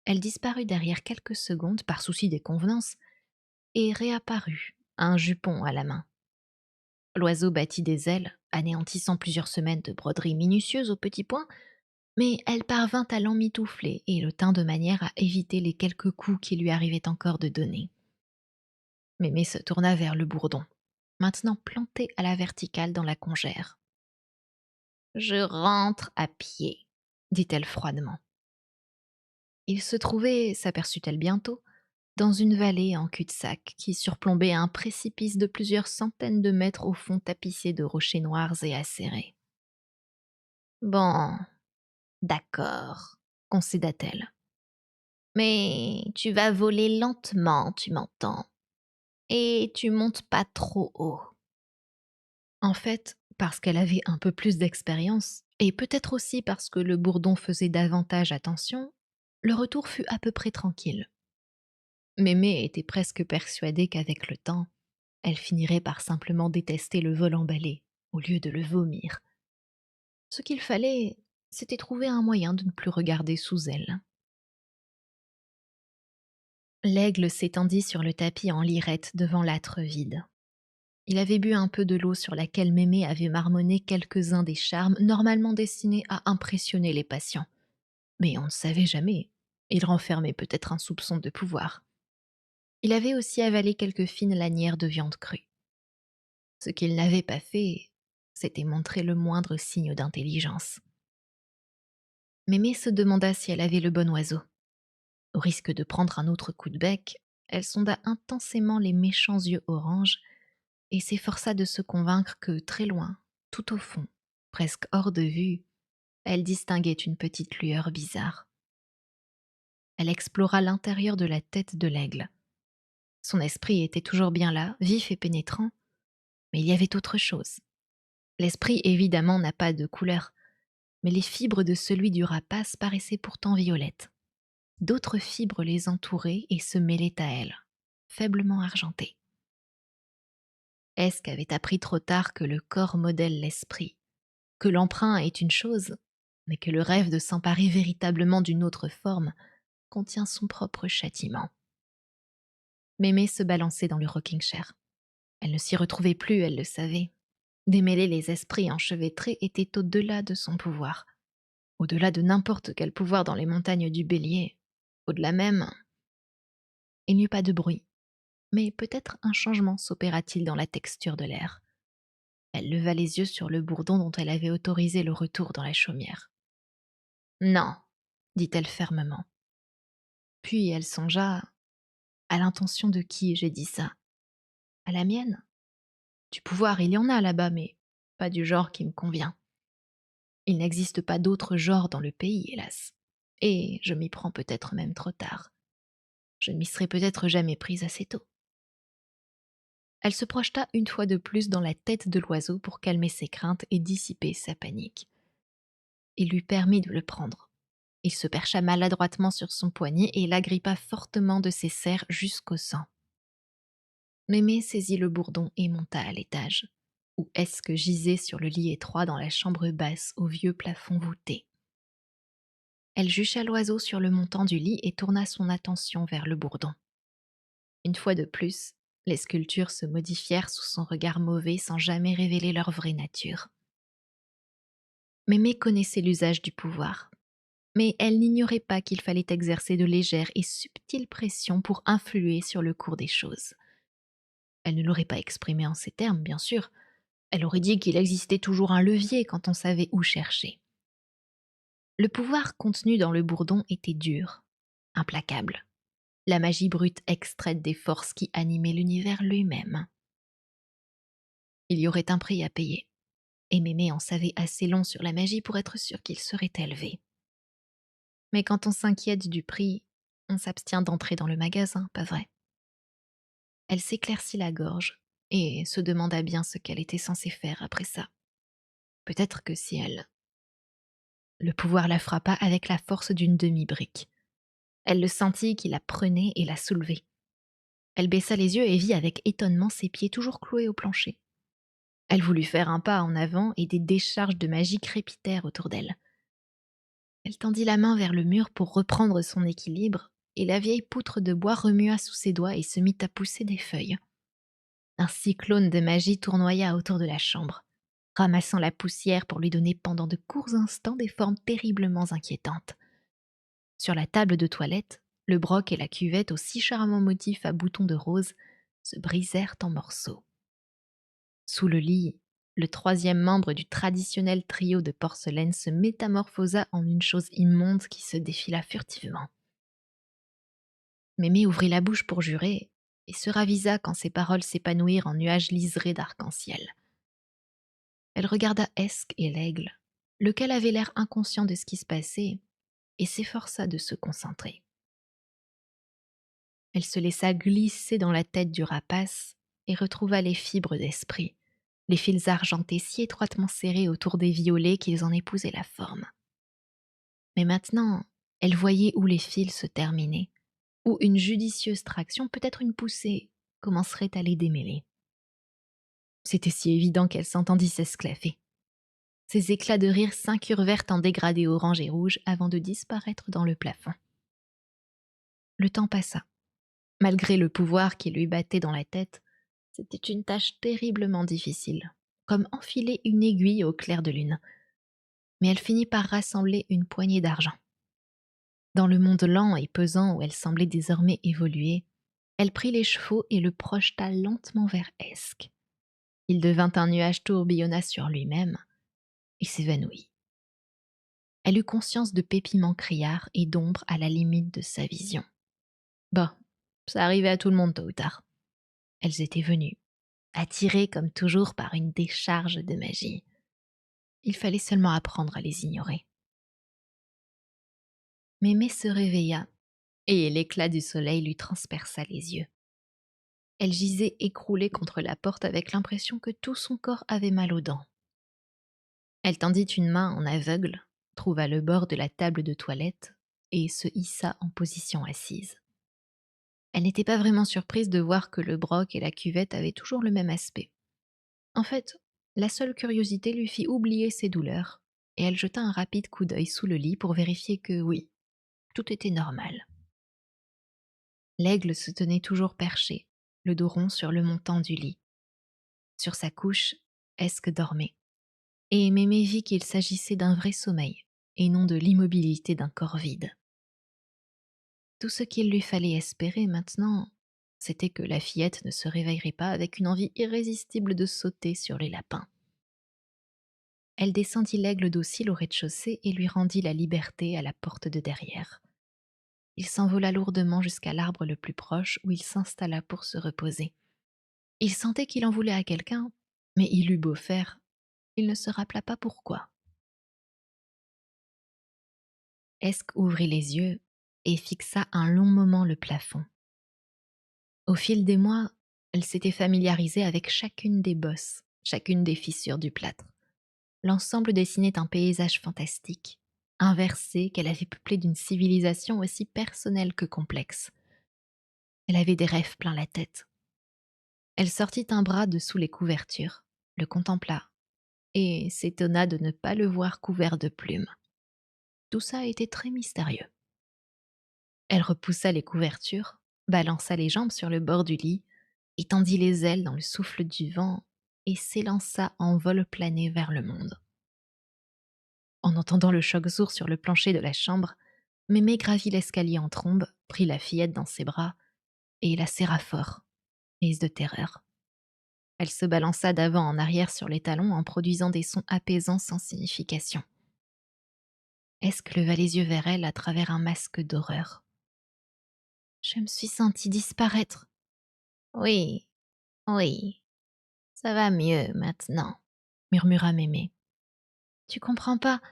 Elle disparut derrière quelques secondes par souci des convenances et réapparut, un jupon à la main. L'oiseau battit des ailes, anéantissant plusieurs semaines de broderie minutieuse aux petits points, mais elle parvint à l'emmitoufler et le tint de manière à éviter les quelques coups qu'il lui arrivait encore de donner. Mémé se tourna vers le bourdon, maintenant planté à la verticale dans la congère. je rentre à pied. Dit-elle froidement. Il se trouvait, s'aperçut-elle bientôt, dans une vallée en cul-de-sac qui surplombait un précipice de plusieurs centaines de mètres au fond tapissé de rochers noirs et acérés. Bon, d'accord, Concéda-t-elle. mais tu vas voler lentement, tu m'entends, et tu montes pas trop haut. En fait, parce qu'elle avait un peu plus d'expérience, et peut-être aussi parce que le bourdon faisait davantage attention, Le retour fut à peu près tranquille. Mémé était presque persuadée qu'avec le temps, elle finirait par simplement détester le vol emballé, au lieu de le vomir. Ce qu'il fallait, c'était trouver un moyen de ne plus regarder sous elle. L'aigle s'étendit sur le tapis en lirette devant l'âtre vide. Il avait bu un peu de l'eau sur laquelle Mémé avait marmonné quelques-uns des charmes normalement destinés à impressionner les patients. Mais on ne savait jamais. Il renfermait peut-être un soupçon de pouvoir. Il avait aussi avalé quelques fines lanières de viande crue. Ce qu'il n'avait pas fait, c'était montrer le moindre signe d'intelligence. Mémé se demanda si elle avait le bon oiseau. Au risque de prendre un autre coup de bec, elle sonda intensément les méchants yeux orange et s'efforça de se convaincre que, très loin, tout au fond, presque hors de vue, elle distinguait une petite lueur bizarre. Elle explora l'intérieur de la tête de l'aigle. Son esprit était toujours bien là, vif et pénétrant, mais il y avait autre chose. L'esprit, évidemment, n'a pas de couleur, mais les fibres de celui du rapace paraissaient pourtant violettes. D'autres fibres les entouraient et se mêlaient à elles, faiblement argentées. Esk avait appris trop tard que le corps modèle l'esprit, que l'emprunt est une chose, mais que le rêve de s'emparer véritablement d'une autre forme contient son propre châtiment. Mémé se balançait dans le rocking-chair. Elle ne s'y retrouvait plus, elle le savait. Démêler les esprits enchevêtrés était au-delà de son pouvoir, au-delà de n'importe quel pouvoir dans les montagnes du Bélier, au-delà même. Il n'y eut pas de bruit, mais peut-être un changement s'opéra-t-il dans la texture de l'air. Elle leva les yeux sur le bourdon dont elle avait autorisé le retour dans la chaumière. « Non, dit-elle fermement. Puis elle songea à l'intention de qui j'ai dit ça. À la mienne? Du pouvoir, il y en a là-bas, mais pas du genre qui me convient. Il n'existe pas d'autre genre dans le pays, hélas. Et je m'y prends peut-être même trop tard. Je ne m'y serais peut-être jamais prise assez tôt. » Elle se projeta une fois de plus dans la tête de l'oiseau pour calmer ses craintes et dissiper sa panique. Il lui permit de le prendre. Il se percha maladroitement sur son poignet et l'agrippa fortement de ses serres jusqu'au sang. Mémé saisit le bourdon et monta à l'étage, où Esk gisait sur le lit étroit dans la chambre basse au vieux plafond voûté. Elle jucha l'oiseau sur le montant du lit et tourna son attention vers le bourdon. Une fois de plus, les sculptures se modifièrent sous son regard mauvais sans jamais révéler leur vraie nature. Mémé connaissait l'usage du pouvoir, mais elle n'ignorait pas qu'il fallait exercer de légères et subtiles pressions pour influer sur le cours des choses. Elle ne l'aurait pas exprimé en ces termes, bien sûr. Elle aurait dit qu'il existait toujours un levier quand on savait où chercher. Le pouvoir contenu dans le bourdon était dur, implacable. La magie brute extraite des forces qui animaient l'univers lui-même. Il y aurait un prix à payer, et Mémé en savait assez long sur la magie pour être sûre qu'il serait élevé. Mais quand on s'inquiète du prix, on s'abstient d'entrer dans le magasin, pas vrai? Elle s'éclaircit la gorge et se demanda bien ce qu'elle était censée faire après ça. Peut-être que si elle... Le pouvoir la frappa avec la force d'une demi-brique. Elle le sentit qui la prenait et la soulevait. Elle baissa les yeux et vit avec étonnement ses pieds toujours cloués au plancher. Elle voulut faire un pas en avant et des décharges de magie crépitèrent autour d'elle. Elle tendit la main vers le mur pour reprendre son équilibre, et la vieille poutre de bois remua sous ses doigts et se mit à pousser des feuilles. Un cyclone de magie tournoya autour de la chambre, ramassant la poussière pour lui donner pendant de courts instants des formes terriblement inquiétantes. Sur la table de toilette, le broc et la cuvette aux si charmants motifs à boutons de rose se brisèrent en morceaux. Sous le lit, le troisième membre du traditionnel trio de porcelaine se métamorphosa en une chose immonde qui se défila furtivement. Mémé ouvrit la bouche pour jurer et se ravisa quand ses paroles s'épanouirent en nuages liserés d'arc-en-ciel. Elle regarda Esk et l'aigle, lequel avait l'air inconscient de ce qui se passait, et s'efforça de se concentrer. Elle se laissa glisser dans la tête du rapace et retrouva les fibres d'esprit, les fils argentés si étroitement serrés autour des violets qu'ils en épousaient la forme. Mais maintenant, Elle voyait où les fils se terminaient, où une judicieuse traction, peut-être une poussée, commencerait à les démêler. C'était si évident qu'elle s'entendit s'esclaffer. Ses éclats de rire s'incurvèrent en dégradés orange et rouge avant de disparaître dans le plafond. Le temps passa. Malgré le pouvoir qui lui battait dans la tête, c'était une tâche terriblement difficile, comme enfiler une aiguille au clair de lune. Mais elle finit par rassembler une poignée d'argent. Dans le monde lent et pesant où elle semblait désormais évoluer, elle prit les chevaux et le projeta lentement vers Esk. Il devint un nuage tourbillonna sur lui-même et s'évanouit. Elle eut conscience de pépiments criards et d'ombre à la limite de sa vision. Bon, ça arrivait à tout le monde tôt ou tard. Elles étaient venues, attirées comme toujours par une décharge de magie. Il fallait seulement apprendre à les ignorer. Mémé se réveilla et l'éclat du soleil lui transperça les yeux. Elle gisait écroulée contre la porte avec l'impression que tout son corps avait mal aux dents. Elle tendit une main en aveugle, trouva le bord de la table de toilette et se hissa en position assise. Elle n'était pas vraiment surprise de voir que le broc et la cuvette avaient toujours le même aspect. En fait, la seule curiosité lui fit oublier ses douleurs, et elle jeta un rapide coup d'œil sous le lit pour vérifier que oui, tout était normal. L'aigle se tenait toujours perché, le dos rond sur le montant du lit. Sur sa couche, Esk dormait, et Mémé vit qu'il s'agissait d'un vrai sommeil, et non de l'immobilité d'un corps vide. Tout ce qu'il lui fallait espérer maintenant, c'était que la fillette ne se réveillerait pas avec une envie irrésistible de sauter sur les lapins. Elle descendit l'aigle docile au rez-de-chaussée et lui rendit la liberté à la porte de derrière. Il s'envola lourdement jusqu'à l'arbre le plus proche où il s'installa pour se reposer. Il sentait qu'il en voulait à quelqu'un, mais il eut beau faire, il ne se rappela pas pourquoi. Esk ouvrit les yeux et fixa un long moment le plafond. Au fil des mois, elle s'était familiarisée avec chacune des bosses, chacune des fissures du plâtre. L'ensemble dessinait un paysage fantastique, inversé qu'elle avait peuplé d'une civilisation aussi personnelle que complexe. Elle avait des rêves plein la tête. Elle sortit un bras de sous les couvertures, le contempla, et s'étonna de ne pas le voir couvert de plumes. Tout ça était très mystérieux. Elle repoussa les couvertures, balança les jambes sur le bord du lit, étendit les ailes dans le souffle du vent et s'élança en vol plané vers le monde. En entendant le choc sourd sur le plancher de la chambre, Mémé gravit l'escalier en trombe, prit la fillette dans ses bras et la serra fort, prise de terreur. Elle se balança d'avant en arrière sur les talons en produisant des sons apaisants sans signification. Esk leva les yeux vers elle à travers un masque d'horreur. « Je me suis sentie disparaître. » »« Oui, oui, ça va mieux maintenant, » murmura Mémé. « Tu comprends pas,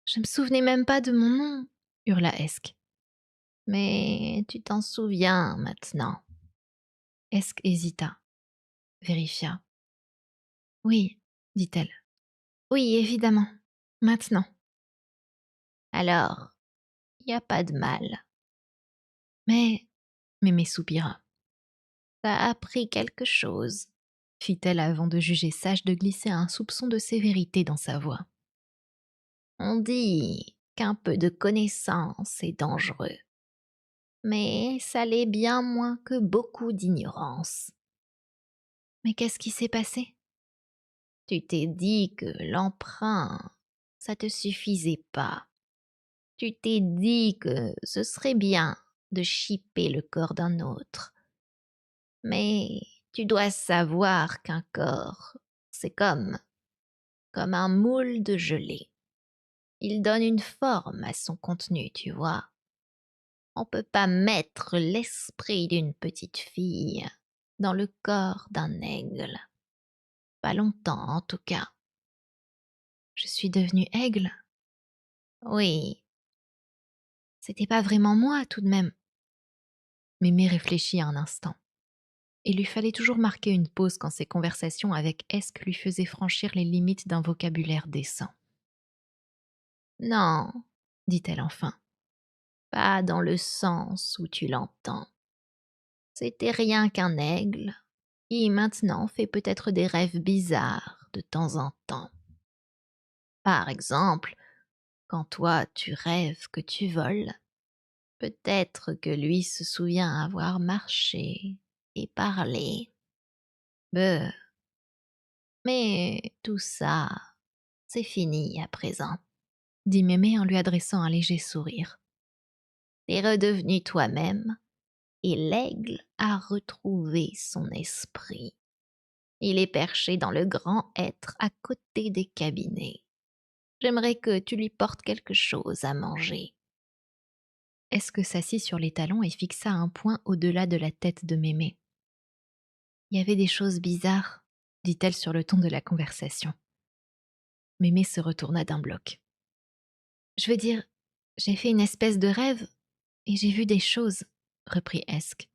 je me souvenais même pas de mon nom, » hurla Esk. « Mais tu t'en souviens maintenant. » Esk hésita, vérifia. « Oui, dit-elle. Oui, évidemment, maintenant. » « Alors, y a pas de mal. » Mais, Mémé soupira. « Ça a appris quelque chose, » fit-elle avant de juger sage de glisser un soupçon de sévérité dans sa voix. « On dit qu'un peu de connaissance est dangereux, mais ça l'est bien moins que beaucoup d'ignorance. » « Mais qu'est-ce qui s'est passé ? » « Tu t'es dit que l'emprunt, ça te suffisait pas. Tu t'es dit que ce serait bien de chipper le corps d'un autre. Mais tu dois savoir qu'un corps, c'est comme un moule de gelée. Il donne une forme à son contenu, tu vois. On peut pas mettre l'esprit d'une petite fille dans le corps d'un aigle. Pas longtemps, en tout cas. Je suis devenue aigle ? Oui. C'était pas vraiment moi, tout de même. Mémé réfléchit un instant. Il lui fallait toujours marquer une pause quand ses conversations avec Esk lui faisaient franchir les limites d'un vocabulaire décent. « Non, dit-elle enfin. pas dans le sens où tu l'entends. C'était rien qu'un aigle qui maintenant fait peut-être des rêves bizarres de temps en temps. Par exemple, quand toi tu rêves que tu voles, peut-être que lui se souvient avoir marché et parlé. Beuh, mais tout ça, c'est fini à présent. dit Mémé en lui adressant un léger sourire. T'es redevenu toi-même et l'aigle a retrouvé son esprit. Il est perché dans le grand hêtre à côté des cabinets. J'aimerais que tu lui portes quelque chose à manger. Esk s'assit sur les talons et fixa un point au-delà de la tête de Mémé. Il y avait des choses bizarres, dit-elle sur le ton de la conversation. Mémé se retourna d'un bloc. Je veux dire, j'ai fait une espèce de rêve et j'ai vu des choses, reprit Esk.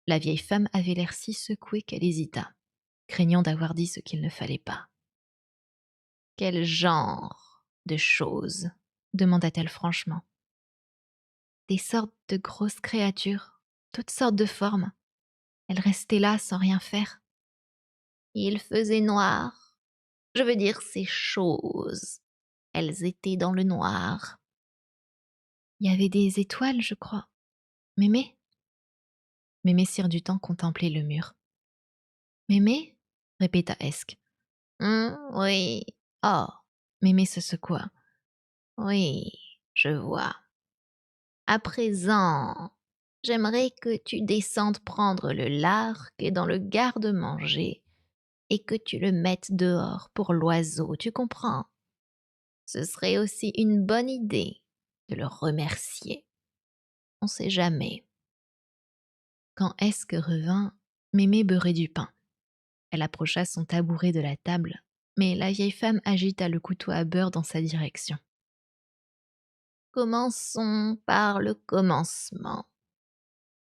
La vieille femme avait l'air si secouée qu'elle hésita, craignant d'avoir dit ce qu'il ne fallait pas. Quel genre de choses? Demanda-t-elle franchement. Des sortes de grosses créatures, toutes sortes de formes. Elles restaient là sans rien faire. Il faisait noir. Je veux dire ces choses. Elles étaient dans le noir. Il y avait des étoiles, je crois. Mémé Mémé Sire-du-Temps contemplait le mur. Mémé répéta Esk. Oui. Oh, Mémé se secoua. oui, je vois. À présent, j'aimerais que tu descendes prendre le lard qui est dans le garde-manger et que tu le mettes dehors pour l'oiseau, tu comprends? Ce serait aussi une bonne idée de le remercier. On sait jamais. Quand Esk revint, Mémé beurrait du pain. Elle approcha son tabouret de la table, mais la vieille femme agita le couteau à beurre dans sa direction. Commençons par le commencement.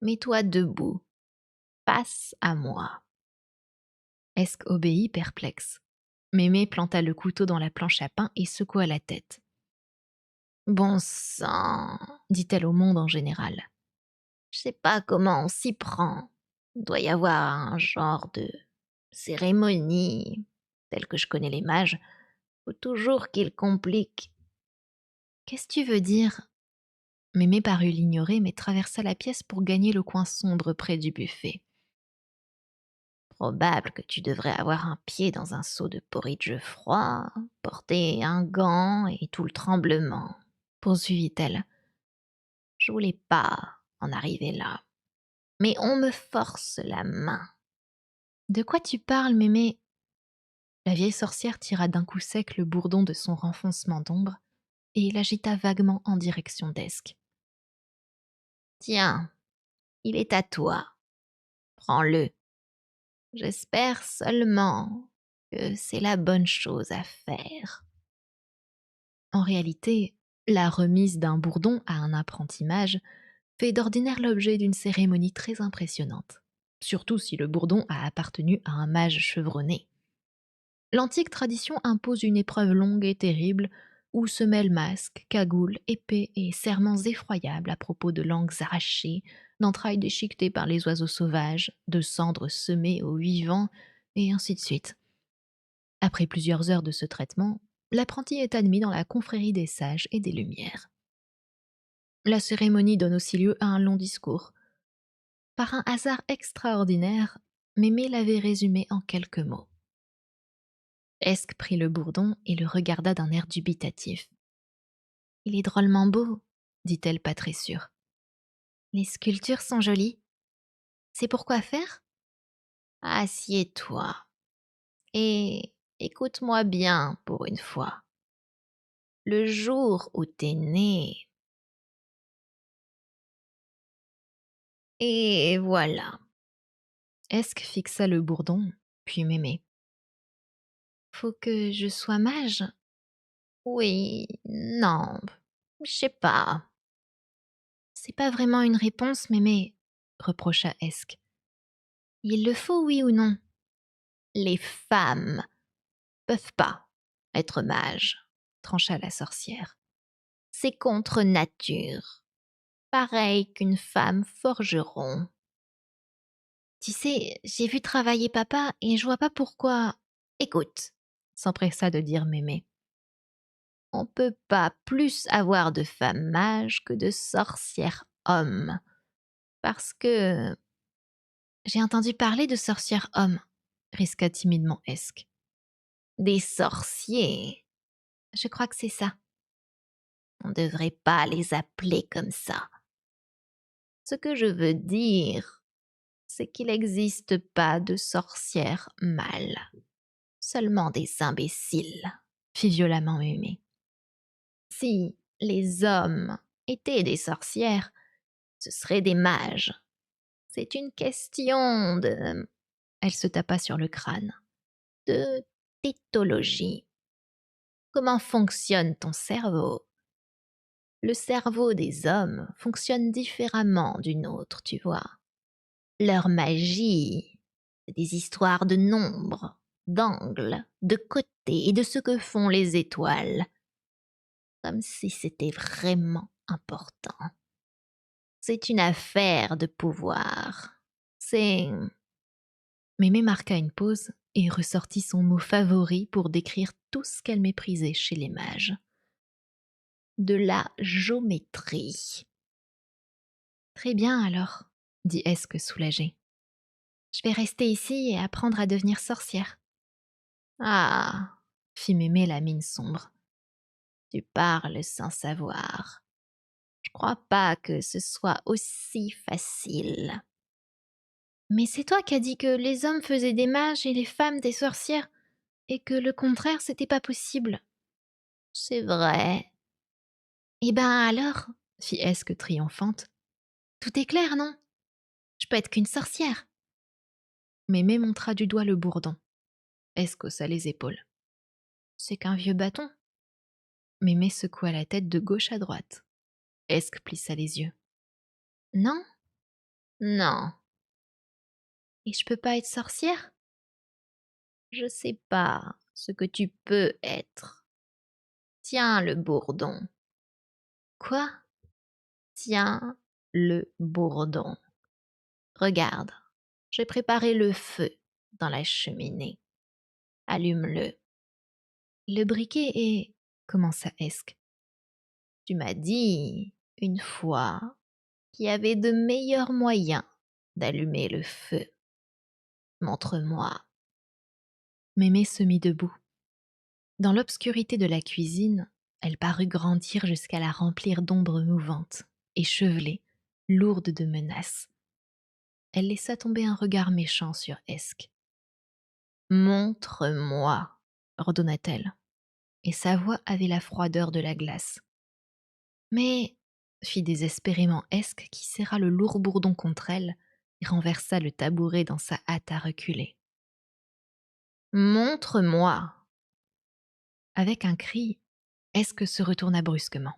Mets-toi debout. Passe à moi. Esk obéit perplexe. Mémé planta le couteau dans la planche à pain et secoua la tête. Bon sang, Dit-elle au monde en général. je sais pas comment on s'y prend. Il doit y avoir un genre de cérémonie, telle que je connais les mages. Faut toujours qu'ils compliquent. Qu'est-ce que tu veux dire? Mémé parut l'ignorer mais traversa la pièce pour gagner le coin sombre près du buffet. Probable que tu devrais avoir un pied dans un seau de porridge froid, porter un gant et tout le tremblement, Poursuivit-elle. je voulais pas en arriver là. Mais on me force la main. De quoi tu parles, Mémé? La vieille sorcière tira d'un coup sec le bourdon de son renfoncement d'ombre et l'agita vaguement en direction d'Esk. Tiens, il est à toi. Prends-le. J'espère seulement que c'est la bonne chose à faire. En réalité, la remise d'un bourdon à un apprenti mage fait d'ordinaire l'objet d'une cérémonie très impressionnante, surtout si le bourdon a appartenu à un mage chevronné. L'antique tradition impose une épreuve longue et terrible où se mêlent masques, cagoules, épées et serments effroyables à propos de langues arrachées, d'entrailles déchiquetées par les oiseaux sauvages, de cendres semées aux vivants, et ainsi de suite. Après plusieurs heures de ce traitement, l'apprenti est admis dans la confrérie des sages et des lumières. La cérémonie donne aussi lieu à un long discours. Par un hasard extraordinaire, Mémé l'avait résumé en quelques mots. Esk prit le bourdon et le regarda d'un air dubitatif. « Il est drôlement beau, dit-elle pas très sûre. Les sculptures sont jolies. C'est pour quoi faire? Assieds-toi et écoute-moi bien pour une fois. Le jour où t'es né. Et voilà. Esk fixa le bourdon, puis Mémé. Faut que je sois mage? Oui, non, je sais pas. C'est pas vraiment une réponse, Mémé, reprocha Esk. Il le faut, oui ou non? Les femmes peuvent pas être mages, Trancha la sorcière. c'est contre nature. pareil qu'une femme forgeron. Tu sais, j'ai vu travailler papa et je vois pas pourquoi. Écoute, S'empressa de dire Mémé. on peut pas plus avoir de femmes mages que de sorcières hommes, parce que J'ai entendu parler de sorcières hommes, risqua timidement Esk. des sorciers, Je crois que c'est ça. on ne devrait pas les appeler comme ça. Ce que je veux dire, c'est qu'il n'existe pas de sorcières mâles, seulement des imbéciles. Fit violemment Mémé. Si les hommes étaient des sorcières, ce seraient des mages. C'est une question Elle se tapa sur le crâne. de tétologie. Comment fonctionne ton cerveau? Le cerveau des hommes fonctionne différemment du nôtre, tu vois. Leur magie, c'est des histoires de nombres, d'angles, de côtés et de ce que font les étoiles. Comme si c'était vraiment important. C'est une affaire de pouvoir. C'est Mémé marqua une pause et ressortit son mot favori pour décrire tout ce qu'elle méprisait chez les mages. de la géométrie. Très bien alors, dit Esk soulagée. Je vais rester ici et apprendre à devenir sorcière. Ah, Fit Mémé la mine sombre. tu parles sans savoir. Je crois pas que ce soit aussi facile. Mais c'est toi qui as dit que les hommes faisaient des mages et les femmes des sorcières, et que le contraire c'était pas possible. C'est vrai. Eh ben alors, fit Esk triomphante, tout est clair, non? Je peux être qu'une sorcière. Mémé montra du doigt le bourdon. Esk haussa les épaules. C'est qu'un vieux bâton. Mémé secoua la tête de gauche à droite. Esk plissa les yeux. Non? Non, Et je peux pas être sorcière? je sais pas ce que tu peux être. Tiens le bourdon. Quoi? Tiens le bourdon. Regarde, j'ai préparé le feu dans la cheminée. Allume-le. Le briquet est... commença Esk. Tu m'as dit, une fois, qu'il y avait de meilleurs moyens d'allumer le feu. Montre-moi. Mémé se mit debout. Dans l'obscurité de la cuisine, elle parut grandir jusqu'à la remplir d'ombres mouvantes, échevelées, lourdes de menaces. Elle laissa tomber un regard méchant sur Esk. Montre-moi. Ordonna-t-elle, et sa voix avait la froideur de la glace. Mais, fit désespérément Esk qui serra le lourd bourdon contre elle et renversa le tabouret dans sa hâte à reculer. Montre-moi. Avec un cri, Esk se retourna brusquement.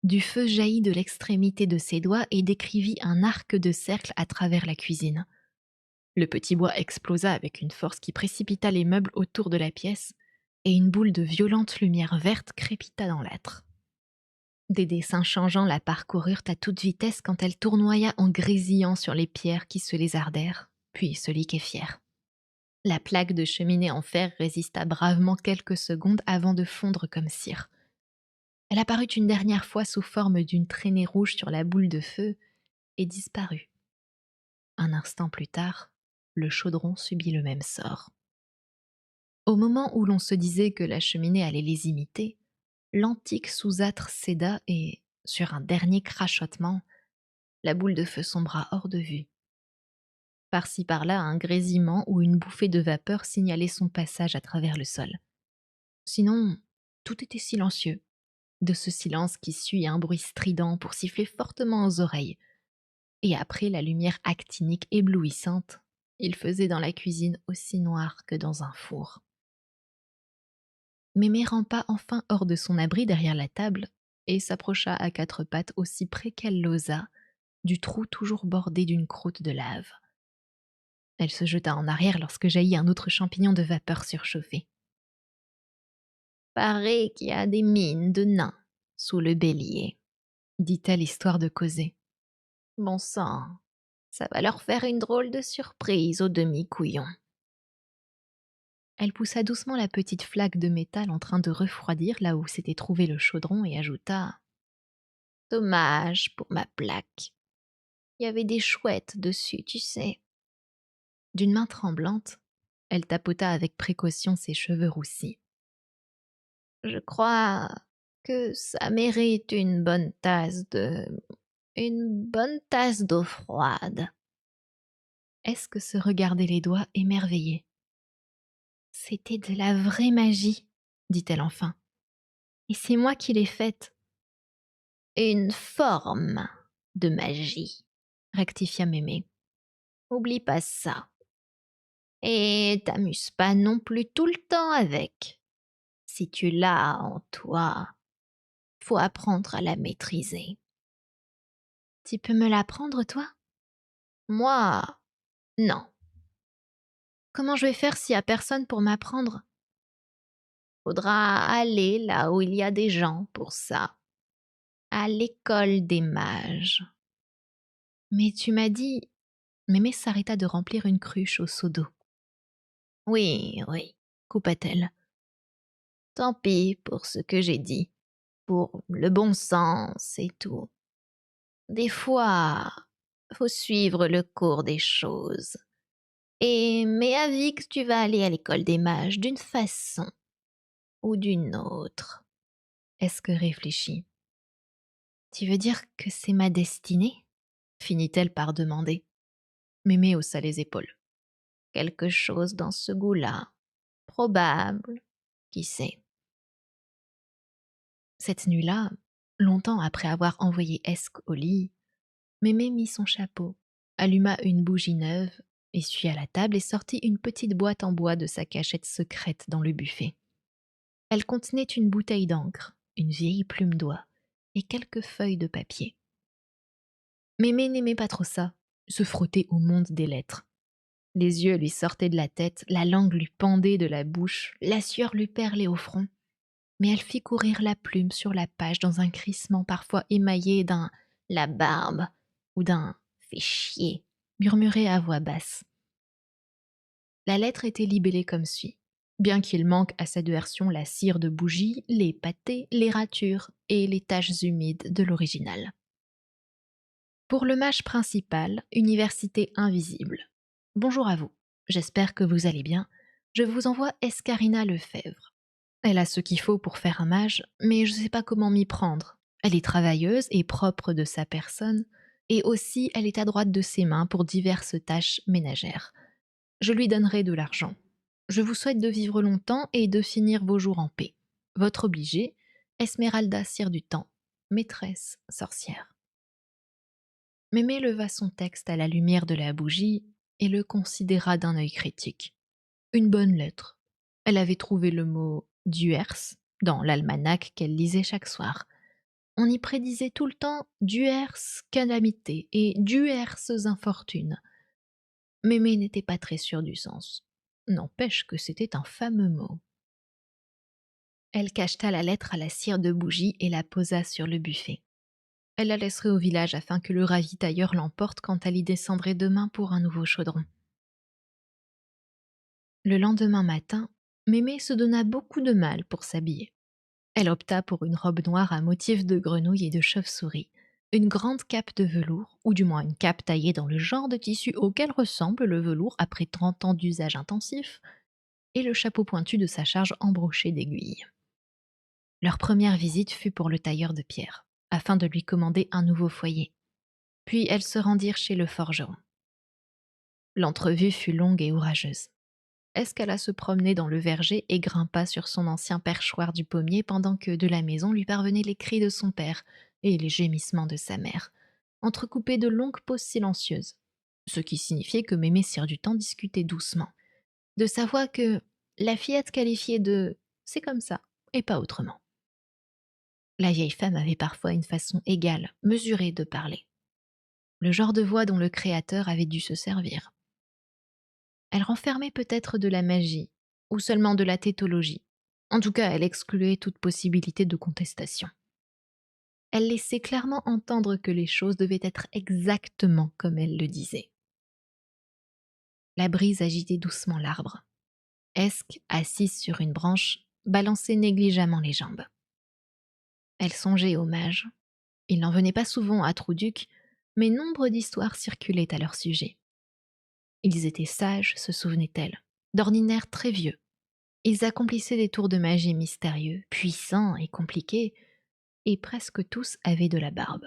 Du feu jaillit de l'extrémité de ses doigts et décrivit un arc de cercle à travers la cuisine. Le petit bois explosa avec une force qui précipita les meubles autour de la pièce, et une boule de violente lumière verte crépita dans l'âtre. Des dessins changeants la parcoururent à toute vitesse quand elle tournoya en grésillant sur les pierres qui se lézardèrent, puis se liquéfièrent. La plaque de cheminée en fer résista bravement quelques secondes avant de fondre comme cire. Elle apparut une dernière fois sous forme d'une traînée rouge sur la boule de feu et disparut. Un instant plus tard, le chaudron subit le même sort. Au moment où l'on se disait que la cheminée allait les imiter, l'antique sous-âtre céda et, sur un dernier crachotement, la boule de feu sombra hors de vue. Par-ci par-là, un grésillement ou une bouffée de vapeur signalait son passage à travers le sol. Sinon, tout était silencieux, de ce silence qui suit un bruit strident pour siffler fortement aux oreilles. Et après la lumière actinique éblouissante, il faisait dans la cuisine aussi noir que dans un four. Mémé rampa enfin hors de son abri derrière la table et s'approcha à quatre pattes aussi près qu'elle l'osa du trou toujours bordé d'une croûte de lave. Elle se jeta en arrière lorsque jaillit un autre champignon de vapeur surchauffé. Paraît qu'il y a des mines de nains sous le bélier. dit-elle histoire de causer. Bon sang, ça va leur faire une drôle de surprise aux demi-couillons. Elle poussa doucement la petite flaque de métal en train de refroidir là où s'était trouvé le chaudron et ajouta: Dommage pour ma plaque. Il y avait des chouettes dessus, tu sais. d'une main tremblante, elle tapota avec précaution ses cheveux roussis. Je crois que ça mérite une bonne tasse d'eau froide. Est-ce que se regarder les doigts émerveillés? C'était de la vraie magie, dit-elle enfin. Et c'est moi qui l'ai faite, Une forme de magie. rectifia Mémé. Oublie pas ça. Et t'amuse pas non plus tout le temps avec. Si tu l'as en toi, faut apprendre à la maîtriser. Tu peux me l'apprendre, toi? Moi, non. Comment je vais faire s'il y a personne pour m'apprendre? Faudra aller là où il y a des gens pour ça. À l'école des mages. Mais tu m'as dit. Mémé s'arrêta de remplir une cruche au seau d'eau. Oui, oui, coupa-t-elle. Tant pis pour ce que j'ai dit. Pour le bon sens et tout. Des fois, faut suivre le cours des choses. Et mets avis que tu vas aller à l'école des mages d'une façon ou d'une autre. Est-ce que réfléchit? Tu veux dire que c'est ma destinée? Finit-elle par demander. Mémé haussa les épaules. Quelque chose dans ce goût-là. Probable. Qui sait? Cette nuit-là, longtemps après avoir envoyé Esk au lit, Mémé mit son chapeau, alluma une bougie neuve, essuya la table et sortit une petite boîte en bois de sa cachette secrète dans le buffet. Elle contenait une bouteille d'encre, une vieille plume d'oie et quelques feuilles de papier. Mémé n'aimait pas trop ça, se frotter au monde des lettres. Les yeux lui sortaient de la tête, la langue lui pendait de la bouche, la sueur lui perlait au front. Mais elle fit courir la plume sur la page dans un crissement parfois émaillé d'un La barbe. ou d'un Fait chier. murmuré à voix basse. La lettre était libellée comme suit. Bien qu'il manque à cette version la cire de bougie, les pâtés, les ratures et les taches humides de l'original. Pour le mage principal, Université invisible. Bonjour à vous. J'espère que vous allez bien. Je vous envoie Escarina Lefebvre. Elle a ce qu'il faut pour faire un mage, mais je ne sais pas comment m'y prendre. Elle est travailleuse et propre de sa personne, et aussi elle est adroite de ses mains pour diverses tâches ménagères. Je lui donnerai de l'argent. Je vous souhaite de vivre longtemps et de finir vos jours en paix. Votre obligée, Esmeralda Cire du Temps, maîtresse sorcière. Mémé leva son texte à la lumière de la bougie et le considéra d'un œil critique. Une bonne lettre. Elle avait trouvé le mot duers dans l'almanach qu'elle lisait chaque soir. On y prédisait tout le temps duers calamité et duers infortune. Mémé n'était pas très sûre du sens. N'empêche que c'était un fameux mot. Elle cacheta la lettre à la cire de bougie et la posa sur le buffet. Elle la laisserait au village afin que le ravitailleur l'emporte quand elle y descendrait demain pour un nouveau chaudron. Le lendemain matin, Mémé se donna beaucoup de mal pour s'habiller. Elle opta pour une robe noire à motifs de grenouille et de chauve-souris, une grande cape de velours, ou du moins une cape taillée dans le genre de tissu auquel ressemble le velours après 30 ans d'usage intensif, et le chapeau pointu de sa charge embroché d'aiguilles. Leur première visite fut pour le tailleur de pierre, afin de lui commander un nouveau foyer. Puis elles se rendirent chez le forgeron. L'entrevue fut longue et orageuse. Escala se promener dans le verger et grimpa sur son ancien perchoir du pommier pendant que de la maison lui parvenaient les cris de son père et les gémissements de sa mère, entrecoupés de longues pauses silencieuses, ce qui signifiait que Mémé Cire du Temps discutait doucement, de sa voix que la fillette qualifiait de «c'est comme ça» et pas autrement. La vieille femme avait parfois une façon égale, mesurée de parler, le genre de voix dont le Créateur avait dû se servir. Elle renfermait peut-être de la magie, ou seulement de la tétologie. En tout cas, elle excluait toute possibilité de contestation. Elle laissait clairement entendre que les choses devaient être exactement comme elle le disait. La brise agitait doucement l'arbre. Esk, assise sur une branche, balançait négligemment les jambes. Elle songeait aux mages. Il n'en venait pas souvent à Trouduc, mais nombre d'histoires circulaient à leur sujet. Ils étaient sages, se souvenait-elle, d'ordinaire très vieux. Ils accomplissaient des tours de magie mystérieux, puissants et compliqués, et presque tous avaient de la barbe.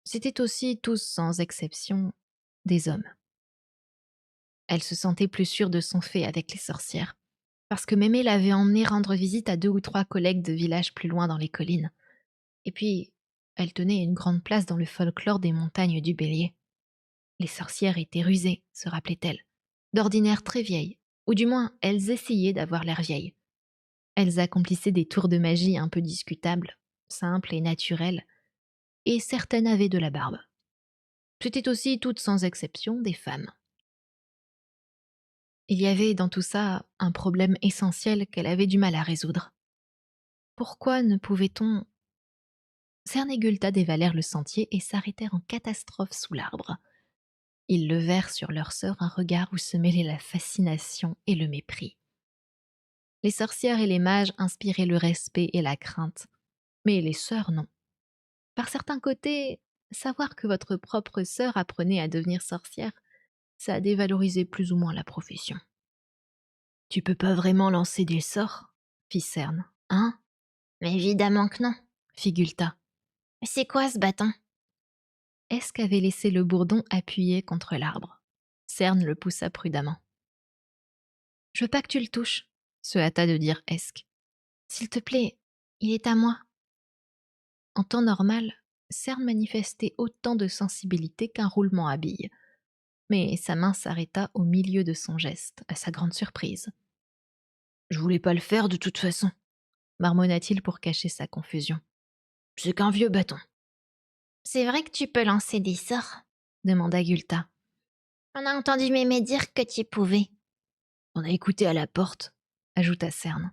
C'étaient aussi tous, sans exception, des hommes. Elle se sentait plus sûre de son fait avec les sorcières, parce que Mémé l'avait emmenée rendre visite à 2 ou 3 collègues de villages plus loin dans les collines. Et puis, elle tenait une grande place dans le folklore des montagnes du Bélier. Les sorcières étaient rusées, se rappelait-elle, d'ordinaire très vieilles, ou du moins elles essayaient d'avoir l'air vieilles. Elles accomplissaient des tours de magie un peu discutables, simples et naturels, et certaines avaient de la barbe. C'étaient aussi, toutes sans exception, des femmes. Il y avait dans tout ça un problème essentiel qu'elle avait du mal à résoudre. Pourquoi ne pouvait-on... Cern et Gulta dévalèrent le sentier et s'arrêtèrent en catastrophe sous l'arbre. Ils levèrent sur leur sœur un regard où se mêlaient la fascination et le mépris. Les sorcières et les mages inspiraient le respect et la crainte, mais les sœurs non. Par certains côtés, savoir que votre propre sœur apprenait à devenir sorcière, ça dévalorisait plus ou moins la profession. Tu peux pas vraiment lancer des sorts, fit Cern. Hein? Mais évidemment que non. Fit Gulta. Mais c'est quoi ce bâton? Esk avait laissé le bourdon appuyé contre l'arbre. Cern le poussa prudemment. Je veux pas que tu le touches, se hâta de dire Esk. S'il te plaît, il est à moi. En temps normal, Cern manifestait autant de sensibilité qu'un roulement à billes. Mais sa main s'arrêta au milieu de son geste, à sa grande surprise. Je voulais pas le faire de toute façon, marmonna-t-il pour cacher sa confusion. C'est qu'un vieux bâton. C'est vrai que tu peux lancer des sorts? Demanda Gulta. On a entendu Mémé dire que tu pouvais. On a écouté à la porte, ajouta Cern.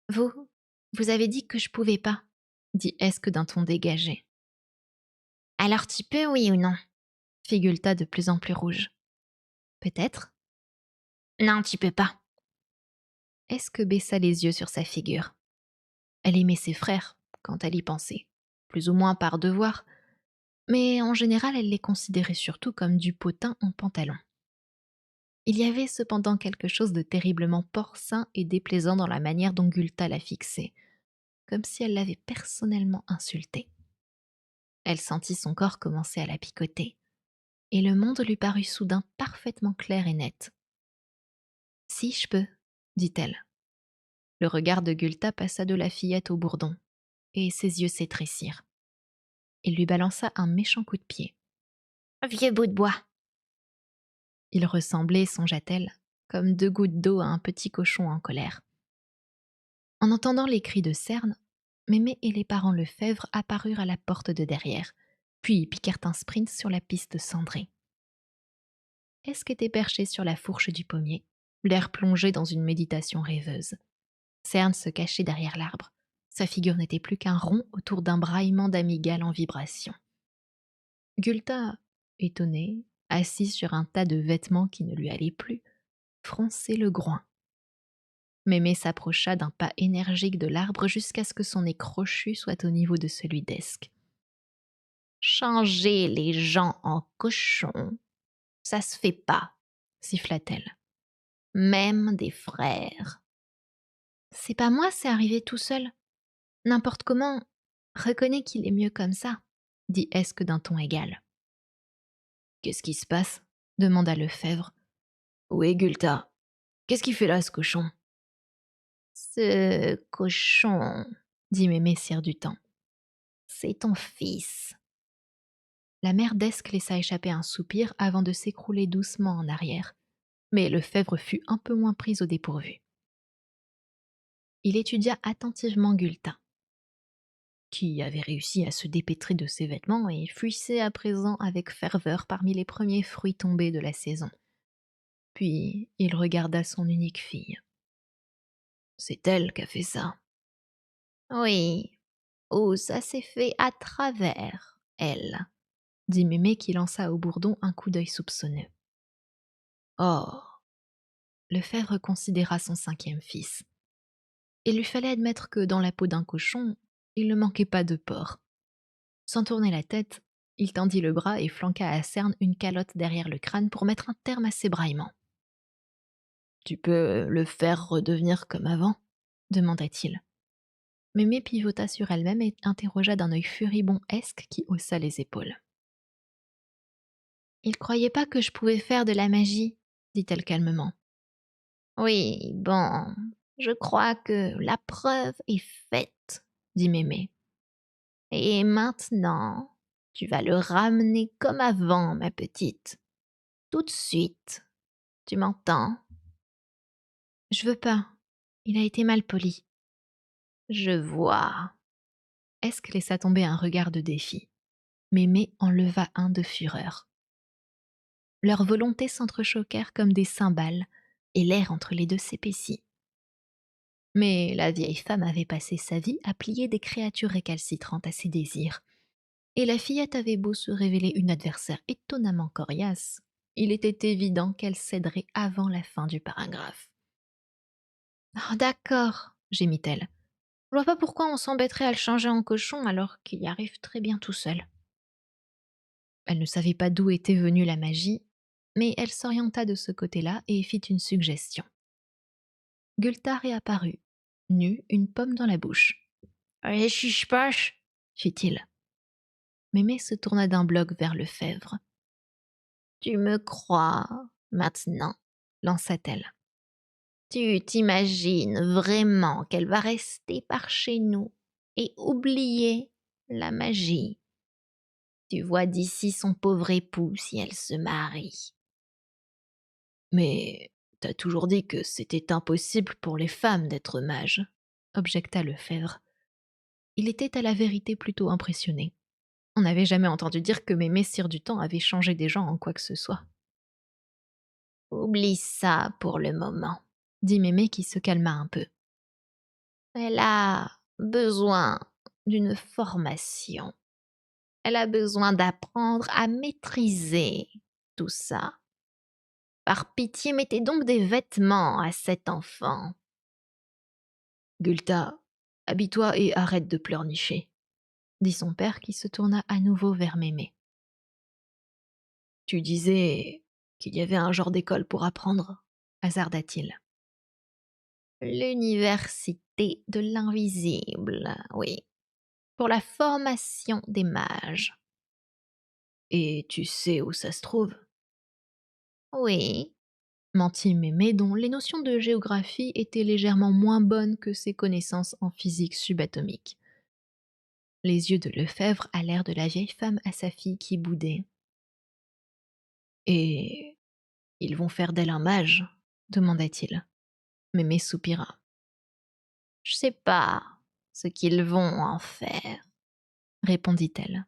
Vous avez dit que je pouvais pas, dit Esk d'un ton dégagé. Alors tu peux, oui ou non? Fit Gulta de plus en plus rouge. Peut-être. Non, tu peux pas. Esk baissa les yeux sur sa figure. Elle aimait ses frères, quand elle y pensait, plus ou moins par devoir, mais en général elle les considérait surtout comme du potin en pantalon. Il y avait cependant quelque chose de terriblement porcin et déplaisant dans la manière dont Gulta la fixait, comme si elle l'avait personnellement insultée. Elle sentit son corps commencer à la picoter, et le monde lui parut soudain parfaitement clair et net. « Si, je peux, dit-elle. Le regard de Gulta passa de la fillette au bourdon, et ses yeux s'étrécirent. Il lui balança un méchant coup de pied. Vieux bout de bois. Il ressemblait, songea-t-elle, comme 2 gouttes d'eau à un petit cochon en colère. En entendant les cris de Cern, Mémé et les parents Lefebvre apparurent à la porte de derrière, puis piquèrent un sprint sur la piste cendrée. Esk était perché sur la fourche du pommier, l'air plongé dans une méditation rêveuse. Cern se cachait derrière l'arbre. Sa figure n'était plus qu'un rond autour d'un braillement d'amygdale en vibration. Gulta, étonnée, assise sur un tas de vêtements qui ne lui allaient plus, fronçait le groin. Mémé s'approcha d'un pas énergique de l'arbre jusqu'à ce que son nez crochu soit au niveau de celui d'Esk. « Changer les gens en cochons, ça se fait pas, siffla-t-elle. Même des frères. C'est pas moi, c'est arrivé tout seul. N'importe comment, reconnais qu'il est mieux comme ça, dit Esk d'un ton égal. Qu'est-ce qui se passe? Demanda Lefebvre. Où est Gulta? Qu'est-ce qu'il fait là, ce cochon? Ce cochon, dit Mémé Cire du Temps. C'est ton fils. La mère d'Esk laissa échapper un soupir avant de s'écrouler doucement en arrière, mais Lefebvre fut un peu moins pris au dépourvu. Il étudia attentivement Gulta, qui avait réussi à se dépêtrer de ses vêtements et fuissait à présent avec ferveur parmi les premiers fruits tombés de la saison. Puis il regarda son unique fille. C'est elle qui a fait ça. Oui, ou ça s'est fait à travers elle, dit Mémé qui lança au bourdon un coup d'œil soupçonneux. Oh. Lefebvre considéra son 5e fils. Il lui fallait admettre que dans la peau d'un cochon, il ne manquait pas de porc. Sans tourner la tête, il tendit le bras et flanqua à Cerne une calotte derrière le crâne pour mettre un terme à ses braillements. Tu peux le faire redevenir comme avant demanda-t-il. Mémé pivota sur elle-même et interrogea d'un œil furibond-esque qui haussa les épaules. Il croyait pas que je pouvais faire de la magie, dit-elle calmement. Oui, bon, je crois que la preuve est faite, dit Mémé. Et maintenant, tu vas le ramener comme avant, ma petite. Tout de suite. Tu m'entends? Je veux pas. Il a été mal poli. Je vois. Esk laissa tomber un regard de défi. Mémé en leva un de fureur. Leurs volontés s'entrechoquèrent comme des cymbales, et l'air entre les deux s'épaissit. Mais la vieille femme avait passé sa vie à plier des créatures récalcitrantes à ses désirs. Et la fillette avait beau se révéler une adversaire étonnamment coriace, il était évident qu'elle céderait avant la fin du paragraphe. « Oh, d'accord, gémit-elle. Je vois pas pourquoi on s'embêterait à le changer en cochon alors qu'il y arrive très bien tout seul. » Elle ne savait pas d'où était venue la magie, mais elle s'orienta de ce côté-là et fit une suggestion. Gulta réapparut, nu, une pomme dans la bouche. « Allez, chiche-pache !» fit-il. Mémé se tourna d'un bloc vers Lefebvre. « Tu me crois maintenant, lança-t-elle. Tu t'imagines vraiment qu'elle va rester par chez nous et oublier la magie? Tu vois d'ici son pauvre époux si elle se marie. » Mais t'as toujours dit que c'était impossible pour les femmes d'être mages, objecta Lefebvre. Il était à la vérité plutôt impressionné. On n'avait jamais entendu dire que Mémé Cire du Temps avait changé des gens en quoi que ce soit. Oublie ça pour le moment, dit Mémé qui se calma un peu. Elle a besoin d'une formation. Elle a besoin d'apprendre à maîtriser tout ça. Par pitié, mettez donc des vêtements à cet enfant. Gulta, habille-toi et arrête de pleurnicher, dit son père qui se tourna à nouveau vers Mémé. Tu disais qu'il y avait un genre d'école pour apprendre, hasarda-t-il. L'université de l'invisible, oui. Pour la formation des mages. Et tu sais où ça se trouve? Oui, mentit Mémé dont les notions de géographie étaient légèrement moins bonnes que ses connaissances en physique subatomique. Les yeux de Lefebvre allèrent de la vieille femme à sa fille qui boudait. « Et ils vont faire d'elle un mage ?» demanda-t-il. Mémé soupira. je sais pas ce qu'ils vont en faire, répondit-elle.